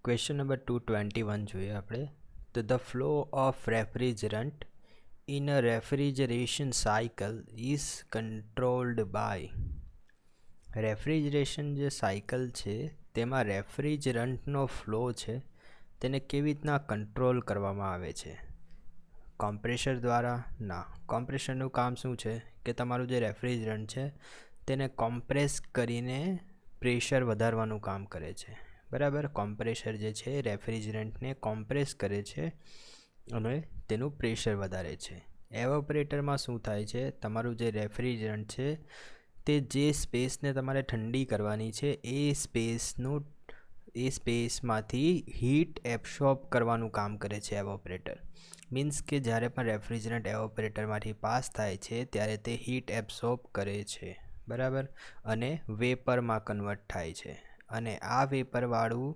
Question number 221 જોઈએ આપણે. તો the flow of refrigerant in a refrigeration cycle is controlled by. Refrigeration જે cycle છે તેમાં રેફ્રિજરન્ટનો ફ્લો છે તેને કેવી રીતના કંટ્રોલ કરવામાં આવે છે? કોમ્પ્રેસર દ્વારા? ના. કોમ્પ્રેસરનું કામ શું છે કે તમારું જે રેફ્રિજરન્ટ છે તેને કોમ્પ્રેસ કરીને પ્રેશર વધારવાનું કામ કરે છે. બરાબર. કોમ્પ્રેસર જે છે રેફ્રિજરન્ટને કોમ્પ્રેસ કરે છે અને તેનું પ્રેશર વધારે છે. એવોપરેટરમાં શું થાય છે, તમારું જે રેફ્રિજરન્ટ છે તે જે સ્પેસને તમારે ઠંડી કરવાની છે એ સ્પેસમાંથી હીટ એબ્સોર્બ કરવાનું કામ કરે છે એવોપરેટર. મીન્સ કે જ્યારે પણ રેફ્રિજરન્ટ એવોપરેટરમાંથી પાસ થાય છે ત્યારે તે હીટ એબ્સોર્બ કરે છે. બરાબર. અને વેપરમાં કન્વર્ટ થાય છે. અને આ વેપરવાળું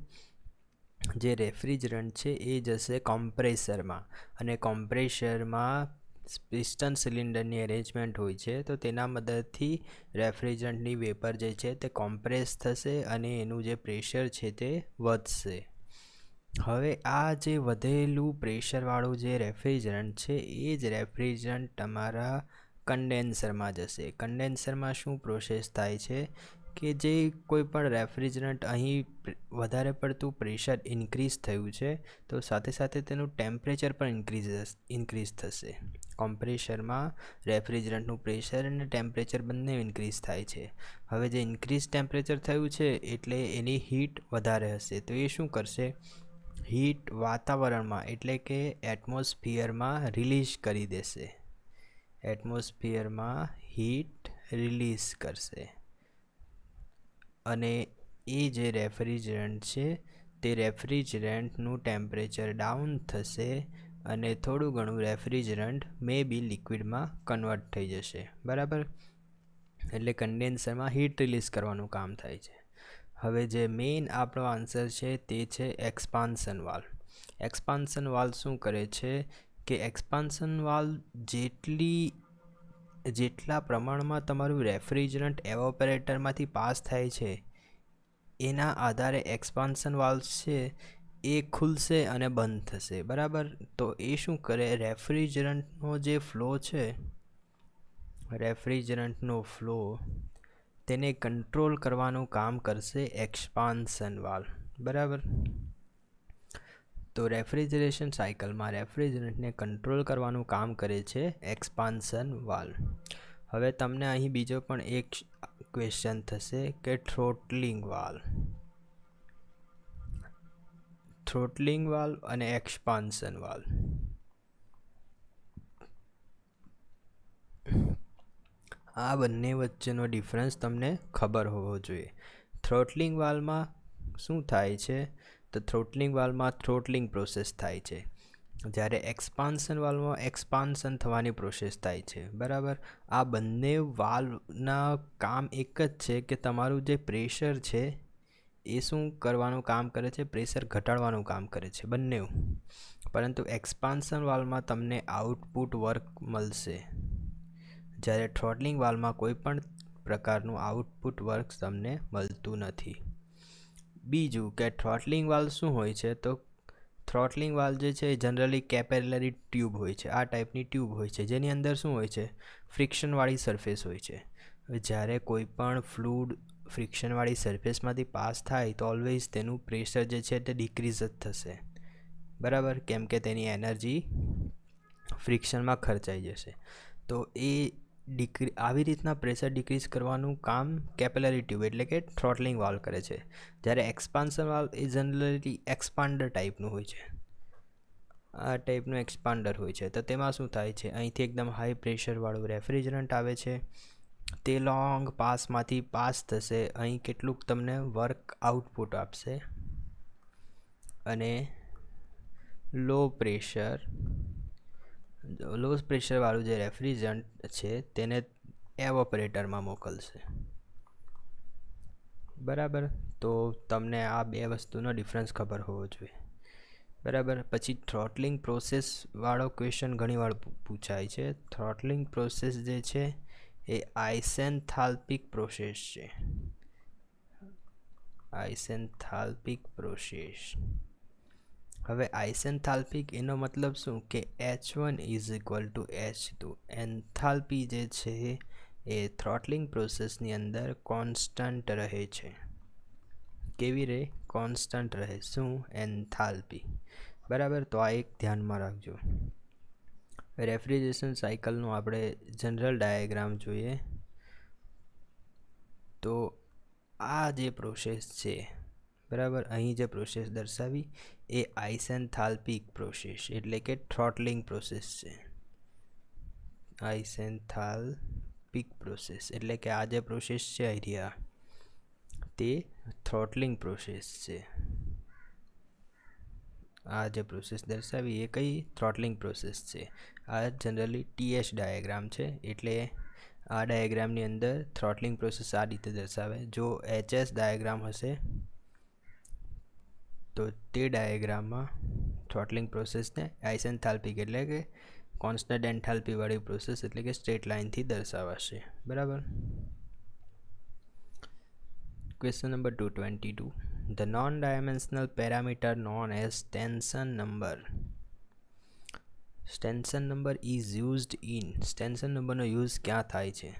જે રેફ્રિજરન્ટ છે એ જશે કોમ્પ્રેસરમાં, અને કોમ્પ્રેસરમાં પિસ્ટન સિલિન્ડરની અરેન્જમેન્ટ હોય છે, તો તેના મદદથી રેફ્રિજરન્ટની વેપર જે છે તે કોમ્પ્રેસ થશે અને એનું જે પ્રેશર છે તે વધશે. હવે આ જે વધેલું પ્રેશરવાળું જે રેફ્રિજરન્ટ છે એ જ રેફ્રિજરન્ટ તમારા કન્ડેન્સરમાં જશે. કન્ડેન્સરમાં શું પ્રોસેસ થાય છે કે જે કોઈ પણ રેફ્રિજરન્ટ અહીં વધારે પડતું પ્રેશર ઇન્ક્રીઝ થયું છે તો સાથે સાથે તેનું ટેમ્પરેચર પણ ઇન્ક્રીઝ થશે. કોમ્પ્રેસરમાં રેફ્રિજરન્ટનું પ્રેશર અને ટેમ્પરેચર બંને ઇન્ક્રીઝ થાય છે. હવે જે ઇન્ક્રીઝ ટેમ્પરેચર થયું છે એટલે એની હીટ વધારે હશે, તો એ શું કરશે, હીટ વાતાવરણમાં એટલે કે એટમોસ્ફિયરમાં રિલીઝ કરી દેશે. એટમોસ્ફિયરમાં હીટ રિલીઝ કરશે અને એ જે રેફ્રિજરન્ટ છે તે રેફ્રિજરન્ટનું ટેમ્પરેચર ડાઉન થશે અને થોડું ઘણું રેફ્રિજરન્ટ મે બી લિક્વિડમાં કન્વર્ટ થઈ જશે. બરાબર. એટલે કન્ડેન્સરમાં હીટ રિલીઝ કરવાનું કામ થાય છે. હવે જે મેઇન આપણો આન્સર છે તે છે એક્સપાન્શન વાલ્વ. એક્સપાન્શન વાલ્વ શું કરે છે કે એક્સપાન્શન વાલ્વ જેટલા પ્રમાણમાં તમારું રેફ્રિજરન્ટ એવોપરેટરમાંથી પાસ થાય છે એના આધારે એક્સપાન્શન વાલ્વ છે એ ખુલશે અને બંધ થશે. બરાબર. તો એ શું કરે, રેફ્રિજરન્ટનો જે ફ્લો છે, રેફ્રિજરન્ટનો ફ્લો તેને કંટ્રોલ કરવાનું કામ કરશે એક્સપાન્શન વાલ્વ. બરાબર. તો રેફ્રિજરેશન સાયકલમાં રેફ્રિજરન્ટને કંટ્રોલ કરવાનું કામ કરે છે એક્સપાન્શન વાલ્વ. હવે તમને અહીં બીજો પણ એક ક્વેશ્ચન થશે કે થ્રોટલિંગ વાલ્વ. થ્રોટલિંગ વાલ્વ અને એક્સપાન્શન વાલ્વ, આ બંને વચ્ચેનો ડિફરન્સ તમને ખબર હોવો જોઈએ. થ્રોટલિંગ વાલ્વમાં શું થાય છે, તો થ્રોટલિંગ વાલ્વમાં થ્રોટલિંગ પ્રોસેસ થાય છે, જ્યારે એક્સપાન્શન વાલ્વમાં એક્સપાન્શન થવાની પ્રોસેસ થાય છે. બરાબર. આ બંને વાલ્વના કામ એક જ છે કે તમારું જે પ્રેશર છે એ શું કરવાનું કામ કરે છે, પ્રેશર ઘટાડવાનું કામ કરે છે બંને. પરંતુ એક્સપાન્શન વાલ્વમાં તમને આઉટપુટ વર્ક મળશે, જ્યારે થ્રોટલિંગ વાલ્વમાં કોઈ પણ પ્રકારનું આઉટપુટ વર્ક તમને મળતું નથી. બીજું કે થ્રોટલિંગ વાલ્વ શું હોય છે, તો થ્રોટલિંગ વાલ્વ જે છે એ જનરલી કેપિલરી ટ્યુબ હોય છે. આ ટાઈપની ટ્યુબ હોય છે જેની અંદર શું હોય છે, ફ્રિક્શનવાળી સરફેસ હોય છે. જ્યારે કોઈ પણ ફ્લૂડ ફ્રિક્શનવાળી સરફેસમાંથી પાસ થાય તો ઓલવેઝ તેનું પ્રેશર જે છે તે ડિક્રીઝ જ થશે. બરાબર. કેમ કે તેની એનર્જી ફ્રિક્શનમાં ખર્ચાઈ જશે. તો એ આવી રીતના પ્રેશર ડિક્રીઝ કરવાનું કામ કેપિલરી ટ્યુબ એટલે કે થ્રોટલિંગ વાલ્વ કરે છે. જ્યારે એક્સપાન્શન વાલ્વ એ જનરલી એક્સપાન્ડર ટાઈપનું હોય છે. આ ટાઈપનું એક્સપાન્ડર હોય છે. તો તેમાં શું થાય છે, અહીંથી એકદમ હાઈ પ્રેશરવાળું રેફ્રિજરન્ટ આવે છે, તે લોંગ પાસમાંથી પાસ થશે, અહીં કેટલુંક તમને વર્ક આઉટપુટ આપશે અને લો પ્રેશરવાળું જે રેફ્રિજરન્ટ છે તેને એવોપરેટરમાં મોકલશે. બરાબર. તો તમને આ બે વસ્તુનો ડિફરન્સ ખબર હોવો જોઈએ. બરાબર. પછી થ્રોટલિંગ પ્રોસેસવાળો ક્વેશ્ચન ઘણીવાર પૂછાય છે. થ્રોટલિંગ પ્રોસેસ જે છે એ આઇસેન્થાલ્પિક પ્રોસેસ છે. આઇસેન્થાલ્પિક પ્રોસેસ. હવે આઇસેન્થાલ્પિક એનો મતલબ શું કે H1 is equal to H2. Enthalpy જે છે એ થ્રોટલિંગ પ્રોસેસની અંદર કોન્સ્ટન્ટ રહે છે. કેવી રહે? કોન્સ્ટન્ટ રહે. શું? એન્થાલ્પી. બરાબર, તો આ એક ધ્યાનમાં રાખજો. રેફ્રિજરેશન સાયકલનું આપણે જનરલ ડાયાગ્રામ જોઈએ તો આ જે પ્રોસેસ છે, બરાબર, અહીં જે પ્રોસેસ દર્શાવી એ આઇસેન્થાલ્પિક પ્રોસેસ એટલે કે થ્રોટલિંગ પ્રોસેસ છે. આઇસેન્થાલ્પિક પ્રોસેસ એટલે કે આ જે પ્રોસેસ છે અહીંયા તે થ્રોટલિંગ પ્રોસેસ છે. આ જે પ્રોસેસ દર્શાવી એ કઈ? થ્રોટલિંગ પ્રોસેસ છે. આ જનરલી TH ડાયાગ્રામ છે એટલે આ ડાયાગ્રામની અંદર થ્રોટલિંગ પ્રોસેસ આ રીતે દર્શાવે. જો HS ડાયાગ્રામ હશે તો તે ડાયાગ્રામમાં થ્રોટલિંગ પ્રોસેસને આઇસેન્થાલ્પિક એટલે કે કોન્સ્ટન્ટ એન્થાલ્પીવાળી પ્રોસેસ એટલે કે સ્ટ્રેટ લાઇનથી દર્શાવાશે. બરાબર. Question number 222. The non-dimensional parameter known as Stenson number. Stenson number is used in. Stenson number નો યુઝ ક્યાં થાય છે?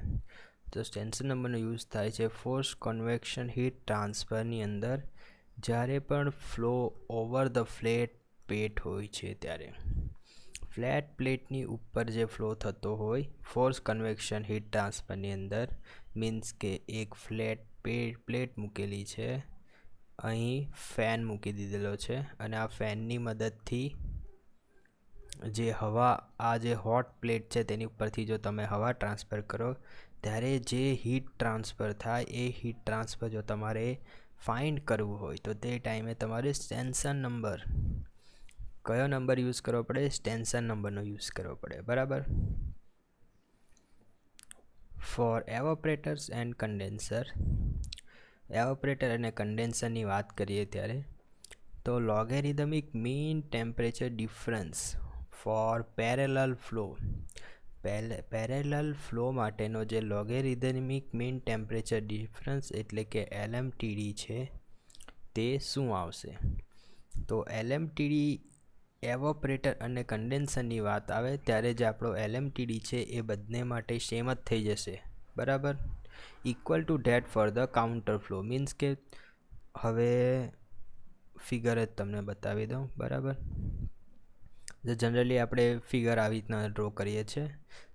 તો સ્ટેન્સન નંબરનો યુઝ થાય છે ફોર્સ કન્વેક્શન હીટ ટ્રાન્સફરની અંદર. જ્યારે પણ flow over the flat plate હોય છે ત્યારે ફ્લેટ પ્લેટની ઉપર જે ફ્લો થતો હોય ફોર્સ કન્વેક્શન હીટ ટ્રાન્સફરની અંદર, મીન્સ કે એક ફ્લેટ પ્લેટ મૂકેલી છે, અહીં ફેન મૂકી દીધેલો છે અને આ ફેનની મદદથી જે હવા, આ જે હોટ પ્લેટ છે તેની ઉપરથી જો તમે હવા ટ્રાન્સફર કરો ત્યારે જે હીટ ટ્રાન્સફર થાય એ હીટ ટ્રાન્સફર જો તમારે ફાઇન્ડ કરવું હોય તો તે ટાઈમે તમારે સ્ટેન્સન નંબર, કયો નંબર યુઝ કરવો પડે? સ્ટેન્સન નંબરનો યુઝ કરવો પડે. બરાબર. For evaporators and condenser. Evaporator અને કન્ડેન્સરની વાત કરીએ ત્યારે તો logarithmic mean temperature difference for parallel flow. Parallel flow માટેનો જે લોગેરિધમિક મીન ટેમ્પરેચર ડિફરન્સ એટલે કે LMTD છે તે શું આવશે? તો LMTD એવોપરેટર અને કન્ડેન્સરની વાત આવે ત્યારે જે આપણો LMTD છે એ બંને માટે સેમ જ થઈ જશે. બરાબર. Equal to that for the counter flow. Means કે હવે ફિગર જ તમને બતાવી દઉં. બરાબર. જનરલી આપણે ફિગર આવી રીતના ડ્રો કરીએ છીએ.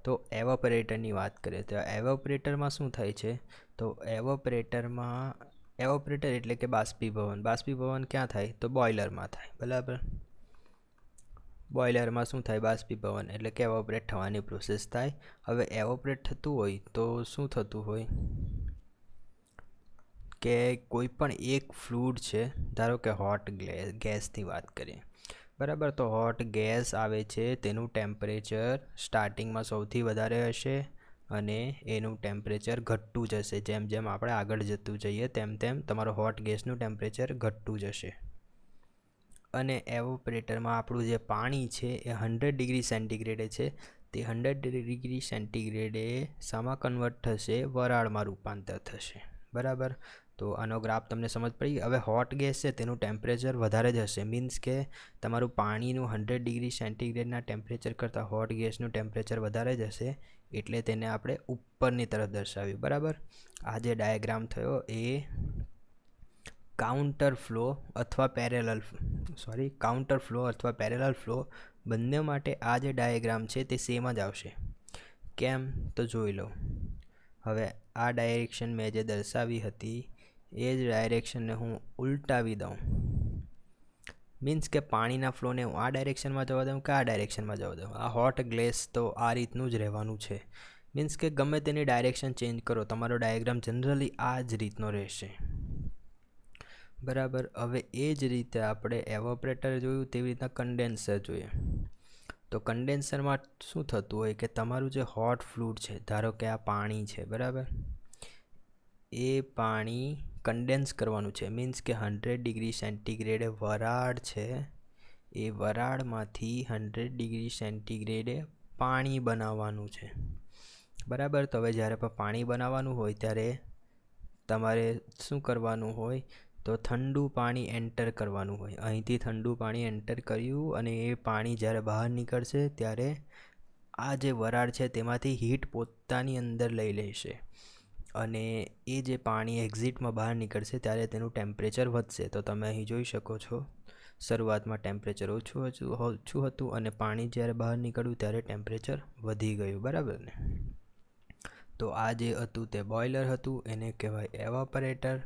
તો એવોપરેટરની વાત કરીએ તો એવોપરેટરમાં શું થાય છે? તો એવોપરેટર એટલે કે બાષ્પીભવન. બાષ્પીભવન ક્યાં થાય? તો બોઇલરમાં થાય. બરાબર. બોઇલરમાં શું થાય? બાષ્પીભવન એટલે કે એવોપરેટ થવાની પ્રોસેસ થાય. હવે એવોપરેટ થતું હોય તો શું થતું હોય કે કોઈ પણ એક ફ્લૂડ છે, ધારો કે હોટ ગેસની વાત કરીએ. બરાબર. તો હોટ ગેસ આવે છે તેનું ટેમ્પરેચર સ્ટાર્ટિંગમાં સૌથી વધારે હશે અને એનું ટેમ્પરેચર ઘટતું જશે. જેમ જેમ આપણે આગળ જતું જઈએ તેમ તેમ તમારું હોટ ગેસનું ટેમ્પરેચર ઘટતું જશે. અને એવોપરેટરમાં આપણું જે પાણી છે એ 100 ડિગ્રી સેન્ટીગ્રેડે છે. તે 100 ડિગ્રી સેન્ટીગ્રેડે શામાં કન્વર્ટ થશે? વરાળમાં રૂપાંતર થશે. બરાબર. તો આનો ગ્રાફ તમને સમજ પડી. હવે હોટ ગેસ છે તેનું ટેમ્પરેચર વધારે જ હશે. મીન્સ કે તમારું પાણીનું 100 ડિગ્રી સેન્ટીગ્રેડના ટેમ્પરેચર કરતાં હોટ ગેસનું ટેમ્પરેચર વધારે જ હશે એટલે તેને આપણે ઉપરની તરફ દર્શાવ્યું. બરાબર. આ જે ડાયાગ્રામ થયો એ કાઉન્ટર ફ્લો અથવા પેરેલલ ફ્લો બંને માટે આ જે ડાયાગ્રામ છે તે સેમ જ આવશે. કેમ? તો જોઈ લો. હવે આ ડાયરેક્શન મેં જે દર્શાવી હતી એ જ ડાયરેક્શનને હું ઉલટાવી દઉં. મીન્સ કે પાણીના ફ્લોને હું આ ડાયરેક્શનમાં જવા દઉં કે આ ડાયરેક્શનમાં જવા દઉં. આ હોટ ગ્લેસ તો આ રીતનું જ રહેવાનું છે. મીન્સ કે ગમે તેની ડાયરેક્શન ચેન્જ કરો તમારો ડાયાગ્રામ જનરલી આ જ રીતનો રહેશે. બરાબર. હવે એ જ રીતે આપણે એવોપરેટર જોયું તેવી રીતના કન્ડેન્સર જોઈએ. તો કન્ડેન્સરમાં શું થતું હોય કે તમારું જે હોટ ફ્લૂડ છે, ધારો કે આ પાણી છે, બરાબર, એ પાણી કન્ડેન્સ કરવાનું છે. મીન્સ કે 100 ડિગ્રી સેન્ટીગ્રેડે વરાળ છે, એ વરાળમાંથી 100 ડિગ્રી સેન્ટીગ્રેડે પાણી બનાવવાનું છે. બરાબર. તો હવે જ્યારે પણ પાણી બનાવવાનું હોય ત્યારે તમારે શું કરવાનું હોય? તો ઠંડુ પાણી એન્ટર કરવાનું હોય. અહીંથી ઠંડુ પાણી એન્ટર કર્યું અને એ પાણી જ્યારે બહાર નીકળશે ત્યારે આ જે વરાળ છે તેમાંથી હીટ પોતાની અંદર લઈ લેશે અને એ જે પાણી એક્ઝિટમાં બહાર નીકળશે ત્યારે તેનું ટેમ્પરેચર વધશે. તો તમે અહીં જોઈ શકો છો શરૂઆતમાં ટેમ્પરેચર ઓછું હતું અને પાણી જ્યારે બહાર નીકળ્યું ત્યારે ટેમ્પરેચર વધી ગયું, બરાબર ને. તો આ જે હતું તે બોઇલર હતું, એને કહેવાય એવાપરેટર.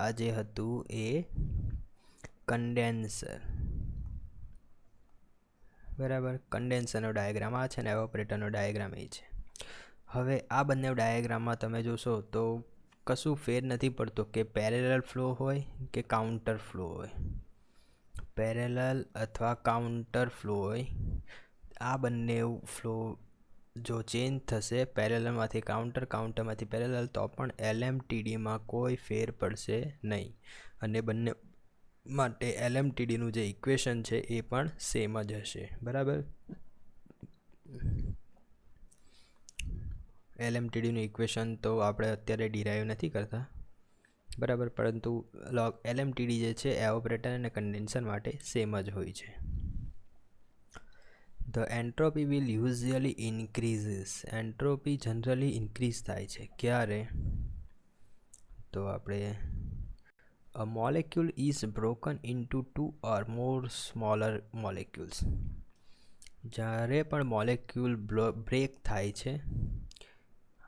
આ જે હતું એ કન્ડેન્સર, બરાબર. કન્ડેન્સરનો ડાયાગ્રામ આ છે ને એવાપરેટરનો ડાયાગ્રામ એ છે. હવે આ બંને ડાયાગ્રામમાં તમે જોશો તો કશું ફેર નથી પડતો કે પેરેલલ ફ્લો હોય કે કાઉન્ટર ફ્લો હોય. પેરેલલ અથવા કાઉન્ટર ફ્લો હોય, આ બંને ફ્લો જો ચેન્જ થશે પેરેલલમાંથી કાઉન્ટર, કાઉન્ટરમાંથી પેરેલલ, તો પણ LMTDમાં કોઈ ફેર પડશે નહીં અને બંને માટે LMTDનું જે ઇક્વેશન છે એ પણ સેમ જ હશે, બરાબર. LMTDનું ઇક્વેશન તો આપણે અત્યારે ડિરાઈવ નથી કરતા, બરાબર, પરંતુ LMTD જે છે એવાપરેટર અને કન્ડેન્સર માટે સેમ જ હોય છે. The entropy will usually increases. Entropy generally increase થાય છે ક્યારે? તો આપણે A molecule is broken into two or more smaller molecules. જ્યારે પણ મોલેક્યુલ બ્રેક થાય છે,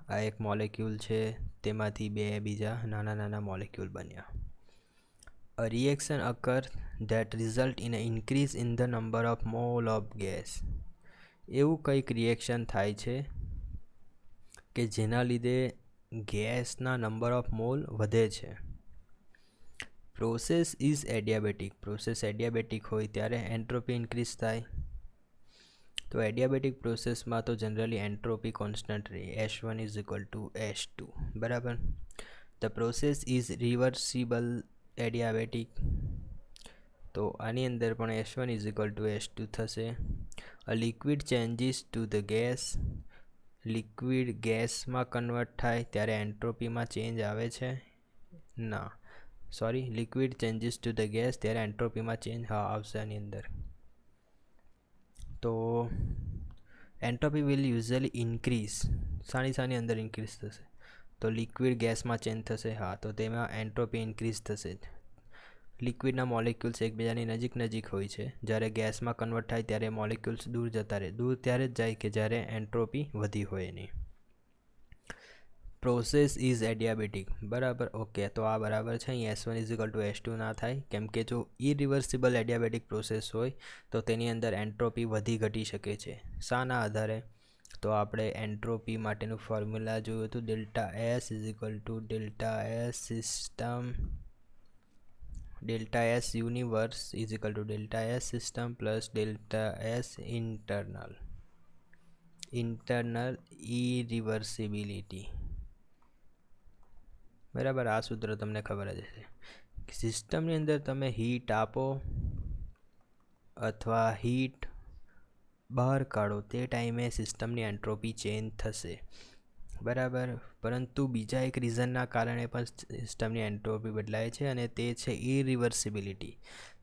આ એક મોલેક્યુલ છે તેમાંથી બે બીજા નાના નાના મોલેક્યુલ બન્યા. A reaction occurs that result in an increase in the number of mole of gas. એવું કંઈક રિએક્શન થાય છે કે જેના લીધે ગેસના નંબર ઓફ મોલ વધે છે. Process is adiabatic. Process adiabatic હોય ત્યારે એન્ટ્રોપી ઇન્ક્રીઝ થાય. તો એડિયાબેટિક પ્રોસેસમાં તો જનરલી એન્ટ્રોપી કોન્સ્ટન્ટ રહે, H1 is equal to H2, બરાબર. The process is reversible adiabatic. તો આની અંદર પણ H1 is equal to H2 થશે. A liquid changes to the gas. Liquid ગેસમાં કન્વર્ટ થાય ત્યારે એન્ટ્રોપીમાં ચેન્જ આવે છે? ના, sorry, liquid changes to the gas ત્યારે એન્ટ્રોપીમાં ચેન્જ આવશે આની અંદર. તો એન્ટ્રોપી વિલ યુઝલી ઇન્ક્રીઝ. સાની અંદર ઇન્ક્રીઝ થશે? તો લિક્વિડ ગેસમાં ચેન્જ થશે, હા, તો તેમાં એન્ટ્રોપી ઇન્ક્રીઝ થશે. લિક્વિડના મોલેક્યુલ્સ એકબીજાની નજીક હોય છે, જ્યારે ગેસમાં કન્વર્ટ થાય ત્યારે મોલેક્યુલ્સ દૂર જતા રહે. દૂર ત્યારે જ જાય કે જ્યારે એન્ટ્રોપી વધી હોય એની. પ્રોસેસ ઇઝ એડિયાબેટિક, બરાબર. ઓકે, તો આ બરાબર છે. અહીં H1 is equal to H2 ના થાય, કેમ કે જો ઇરિવર્સિબલ એડિયાબેટિક પ્રોસેસ હોય તો તેની અંદર એન્ટ્રોપી વધી ઘટી શકે છે. શાના આધારે? તો આપણે એન્ટ્રોપી માટેનું ફોર્મ્યુલા જોયું હતું, delta S is equal to delta S system, delta S universe is equal to delta S system plus delta S internal irreversibility, બરાબર. આ સૂત્ર તમને ખબર જ હશે. સિસ્ટમની અંદર તમે હીટ આપો અથવા હીટ બહાર કાઢો તે ટાઈમે સિસ્ટમની એન્ટ્રોપી ચેન્જ થશે, બરાબર. પરંતુ બીજા એક રીઝનના કારણે પણ સિસ્ટમની એન્ટ્રોપી બદલાય છે અને તે છે ઇરિવર્સિબિલિટી.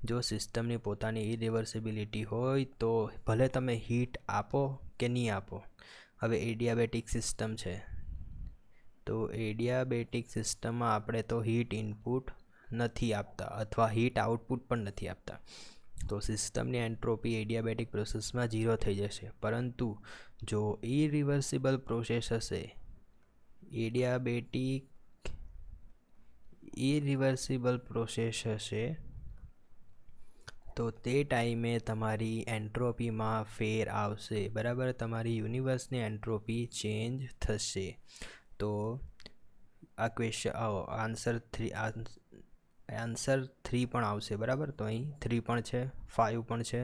જો સિસ્ટમની પોતાની ઇરિવર્સિબિલિટી હોય તો ભલે તમે હીટ આપો કે નહીં આપો. હવે એડિયાબેટિક સિસ્ટમ છે, તો એડિયાબેટિક સિસ્ટમમાં આપણે તો હીટ ઇનપુટ નથી આપતા અથવા હીટ આઉટપુટ પણ નથી આપતા, તો સિસ્ટમની એન્ટ્રોપી એડિયાબેટિક પ્રોસેસમાં 0 થઈ જશે. પરંતુ જો ઇરિવર્સિબલ પ્રોસેસ હશે, ઇરિવર્સિબલ પ્રોસેસ હશે, તો તે ટાઈમે તમારી એન્ટ્રોપીમાં ફેર આવશે, બરાબર. તમારી યુનિવર્સની એન્ટ્રોપી ચેન્જ થશે. તો આ ક્વેશ્ચન આન્સર 3 પણ આવશે, બરાબર. તો અહીં 3 પણ છે, 5 પણ છે.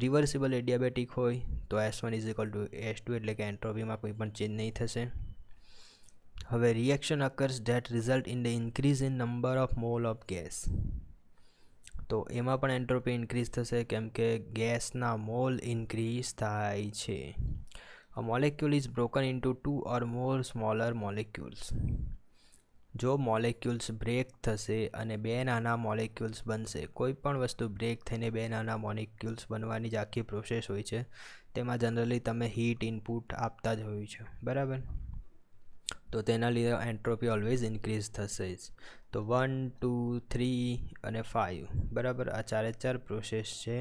રિવર્સિબલ એડિયાબેટિક હોય તો H1 is equal to H2, એટલે કે એન્ટ્રોપીમાં કોઈ પણ ચેન્જ નહીં થશે. હવે reaction occurs that result in the increase in number of mall of gas. તો એમાં પણ એન્ટ્રોપી ઇન્ક્રીઝ થશે કેમ કે ગેસના મોલ ઇન્ક્રીઝ થાય છે. A molecule is broken into two or more smaller molecules. જો મોલેક્યુલ્સ બ્રેક થશે અને બે નાના મોલેક્યુલ્સ બનશે, કોઈ પણ વસ્તુ બ્રેક થઈને બે નાના મોલેક્યુલ્સ બનવાની જ આખી પ્રોસેસ હોય છે. તેમાં જનરલી તમે હીટ ઇનપુટ આપતા જ હોય છે, બરાબર. તો તેના લીધે એન્ટ્રોપી ઓલવેઝ ઇન્ક્રીઝ થશે જ. તો 1, 2, 3 અને 5, બરાબર, આ ચારે ચાર પ્રોસેસ છે,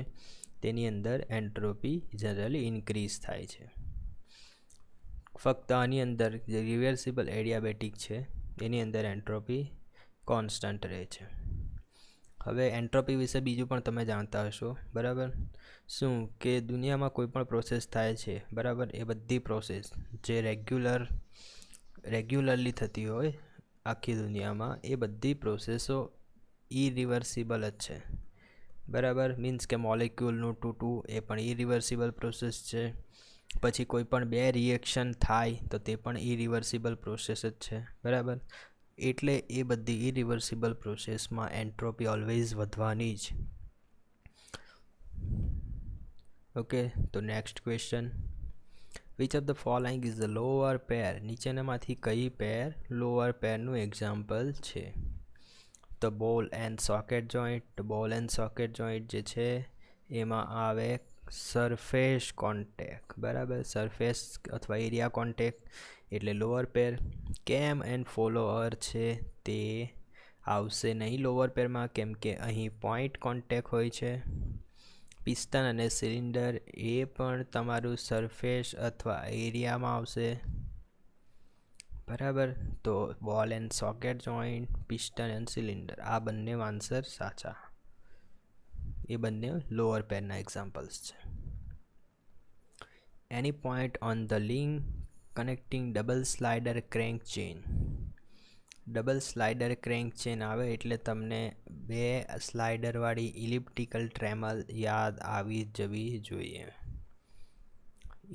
તેની અંદર એન્ટ્રોપી જનરલી ઇન્ક્રીઝ થાય છે. ફક્ત આની અંદર જે રિવર્સિબલ એડિયાબેટિક છે એની અંદર એન્ટ્રોપી કોન્સ્ટન્ટ રહે છે. હવે એન્ટ્રોપી વિશે બીજું પણ તમે જાણતા હશો, બરાબર. શું કે દુનિયામાં કોઈ પણ પ્રોસેસ થાય છે, બરાબર, એ બધી પ્રોસેસ જે રેગ્યુલરલી થતી હોય આખી દુનિયામાં, એ બધી પ્રોસેસો ઇરિવર્સિબલ જ છે, બરાબર. મીન્સ કે મોલેક્યુલનું તૂટવું એ પણ ઇરિવર્સિબલ પ્રોસેસ છે. પછી કોઈ પણ બે રિએક્શન થાય તો તે પણ ઇરિવર્સિબલ પ્રોસેસ જ છે, બરાબર. એટલે એ બધી ઇરિવર્સિબલ પ્રોસેસમાં એન્ટ્રોપી ઓલવેઝ વધવાની જ. ઓકે, તો next question, which of the following is the lower pair? નીચેનામાંથી કઈ પેર લોઅર પેરનું એક્ઝામ્પલ છે? તો ball and socket joint. Ball and socket joint જે છે એમાં આવે સરફેસ કોન્ટેક, બરાબર, સરફેસ અથવા એરિયા કોન્ટેક એટલે lower pair. Cam and follower છે તે આવશે નહીં લોઅર પેરમાં, કેમ કે અહીં પોઈન્ટ કોન્ટેક હોય છે. પિસ્ટન અને સિલિન્ડર એ પણ તમારું સરફેસ અથવા એરિયામાં આવશે, બરાબર. તો ball and socket joint, piston and cylinder આ બંને આન્સર સાચા, એ બંને લોઅર પેરના એક્ઝામ્પલ્સ છે. Any point on the link connecting double slider crank chain. Double slider crank chain આવે એટલે તમને બે સ્લાઇડરવાળી ઇલિપ્ટિકલ ટ્રેમલ યાદ આવી જવી જોઈએ.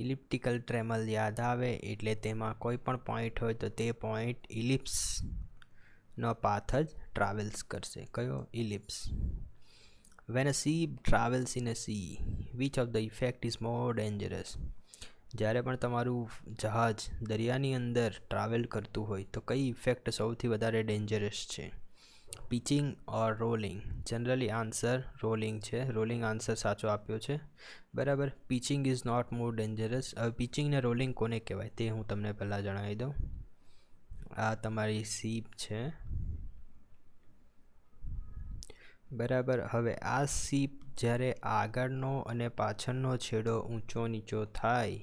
ઇલિપ્ટિકલ ટ્રેમલ યાદ આવે એટલે તેમાં કોઈ પણ પોઈન્ટ હોય તો તે પોઈન્ટ ઇલિપ્સનો પાથ જ ટ્રાવેલ્સ કરશે. કયો? Ellipse. When a ship travels in a sea, which of the effect is more dangerous? જ્યારે પણ તમારું જહાજ દરિયાની અંદર ટ્રાવેલ કરતું હોય તો કઈ ઇફેક્ટ સૌથી વધારે ડેન્જરસ છે? Pitching or rolling? Generally answer rolling છે. રોલિંગ આન્સર સાચો આપ્યો છે, બરાબર. Pitching is not more dangerous. હવે પિચિંગ ને રોલિંગ કોને કહેવાય તે હું તમને પહેલાં જણાવી દઉં. આ તમારી શીપ છે, બરાબર. હવે આ શીપ જ્યારે આગળનો અને પાછળનો છેડો ઊંચો નીચો થાય,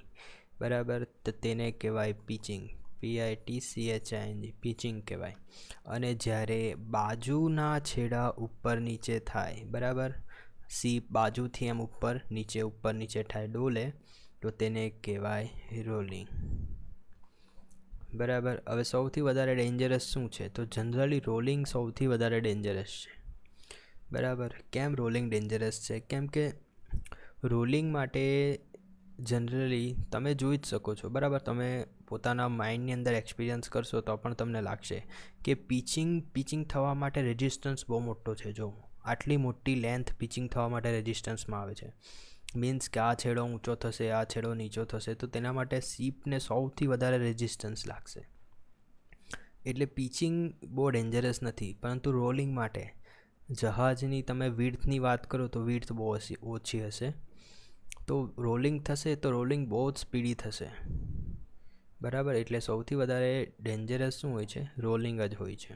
બરાબર, તો તેને કહેવાય પિચિંગ. PITCHING, પિચિંગ કહેવાય. અને જ્યારે બાજુના છેડા ઉપર નીચે થાય, બરાબર, શીપ બાજુથી એમ ઉપર નીચે થાય, ડોલે, તો તેને કહેવાય રોલિંગ, બરાબર. હવે સૌથી વધારે ડેન્જરસ શું છે? તો જનરલી રોલિંગ સૌથી વધારે ડેન્જરસ છે, બરાબર. કેમ રોલિંગ ડેન્જરસ છે? કેમ કે રોલિંગ માટે જનરલી તમે જોઈ જ શકો છો, બરાબર. તમે પોતાના માઇન્ડની અંદર એક્સપિરિયન્સ કરશો તો પણ તમને લાગશે કે પિચિંગ થવા માટે રેઝિસ્ટન્સ બહુ મોટો છે. જો આટલી મોટી લેન્થ પિચિંગ થવા માટે રેઝિસ્ટન્સમાં આવે છે, મીન્સ કે આ છેડો ઊંચો થશે, આ છેડો નીચો થશે, તો તેના માટે શીપને સૌથી વધારે રેઝિસ્ટન્સ લાગશે. એટલે પિચિંગ બહુ ડેન્જરસ નથી, પરંતુ રોલિંગ માટે જહાજની તમે વિડ્થની વાત કરો તો વિડ્થ બહુ ઓછી હશે, તો રોલિંગ થશે તો રોલિંગ બહુ જ સ્પીડી થશે, બરાબર. એટલે સૌથી વધારે ડેન્જરસ શું હોય છે? રોલિંગ જ હોય છે.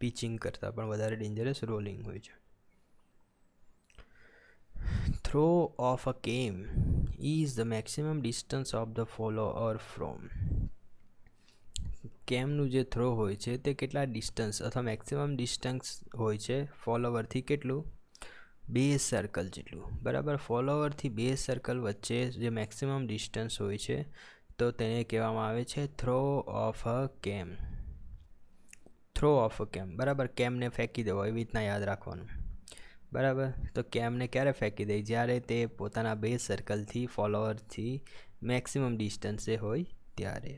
પિચિંગ કરતાં પણ વધારે ડેન્જરસ રોલિંગ હોય છે. થ્રો ઓફ અ કેમ is the maximum distance of the follower from. કેમનું જે થ્રો હોય છે તે કેટલા ડિસ્ટન્સ અથવા મેક્સિમમ ડિસ્ટન્સ હોય છે ફોલોવરથી? કેટલું? બેઝ સર્કલ જેટલું, બરાબર. ફોલોવરથી બેઝ સર્કલ વચ્ચે જે મેક્સિમમ ડિસ્ટન્સ હોય છે તો તેને કહેવામાં આવે છે થ્રો ઓફ અ કેમ. થ્રો ઓફ અ કેમ, બરાબર. કેમને ફેંકી દેવો એવી રીતના યાદ રાખવાનું, બરાબર. તો કેમને ક્યારે ફેંકી દે? જ્યારે તે પોતાના બેઝ સર્કલથી ફોલોવરથી મેક્સિમમ ડિસ્ટન્સે હોય ત્યારે.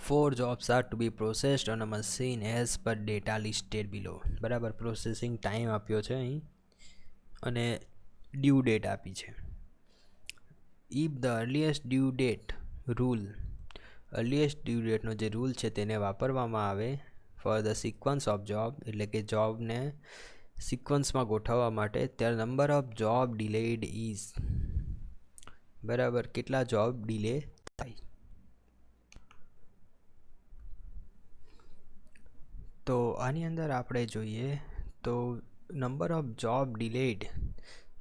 4 jobs are to be processed on a machine as per data listed below, બરાબર. પ્રોસેસિંગ ટાઈમ આપ્યો છે અહીં અને ડ્યુ ડેટ આપી છે. If the earliest due date rule earliest due ડેટનો જે રૂલ છે તેને વાપરવામાં આવે for the sequence of job, એટલે કે જોબને સિક્વન્સમાં ગોઠવવા માટે. ત્યારે number of job delayed is, બરાબર, કેટલા જોબ ડિલે થાય. તો આની અંદર આપણે જોઈએ તો નંબર ઓફ જોબ ડિલેડ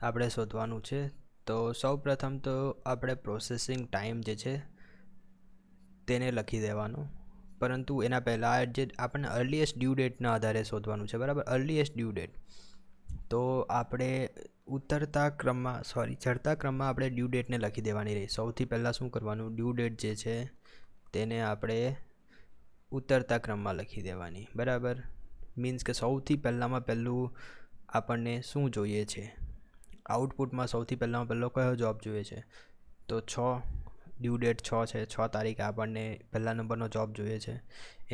આપણે શોધવાનું છે. તો સૌ પ્રથમ તો આપણે પ્રોસેસિંગ ટાઈમ જે છે તેને લખી દેવાનું, પરંતુ એના પહેલાં જે આપણને અર્લીએસ્ટ ડ્યુ ડેટના આધારે શોધવાનું છે, બરાબર. અર્લીએસ્ટ ડ્યુ ડેટ તો આપણે ચડતા ક્રમમાં આપણે ડ્યુ ડેટને લખી દેવાની રહી. સૌથી પહેલાં શું કરવાનું, ડ્યુ ડેટ જે છે તેને આપણે ઉતરતા ક્રમમાં લખી દેવાની, બરાબર. મીન્સ કે સૌથી પહેલું આપણને શું જોઈએ છે, આઉટપુટમાં સૌથી પહેલો કયો જોબ જોઈએ છે, તો 6, ડ્યુ ડેટ 6 છે, 6 તારીખે આપણને પહેલા નંબરનો જોબ જોઈએ છે.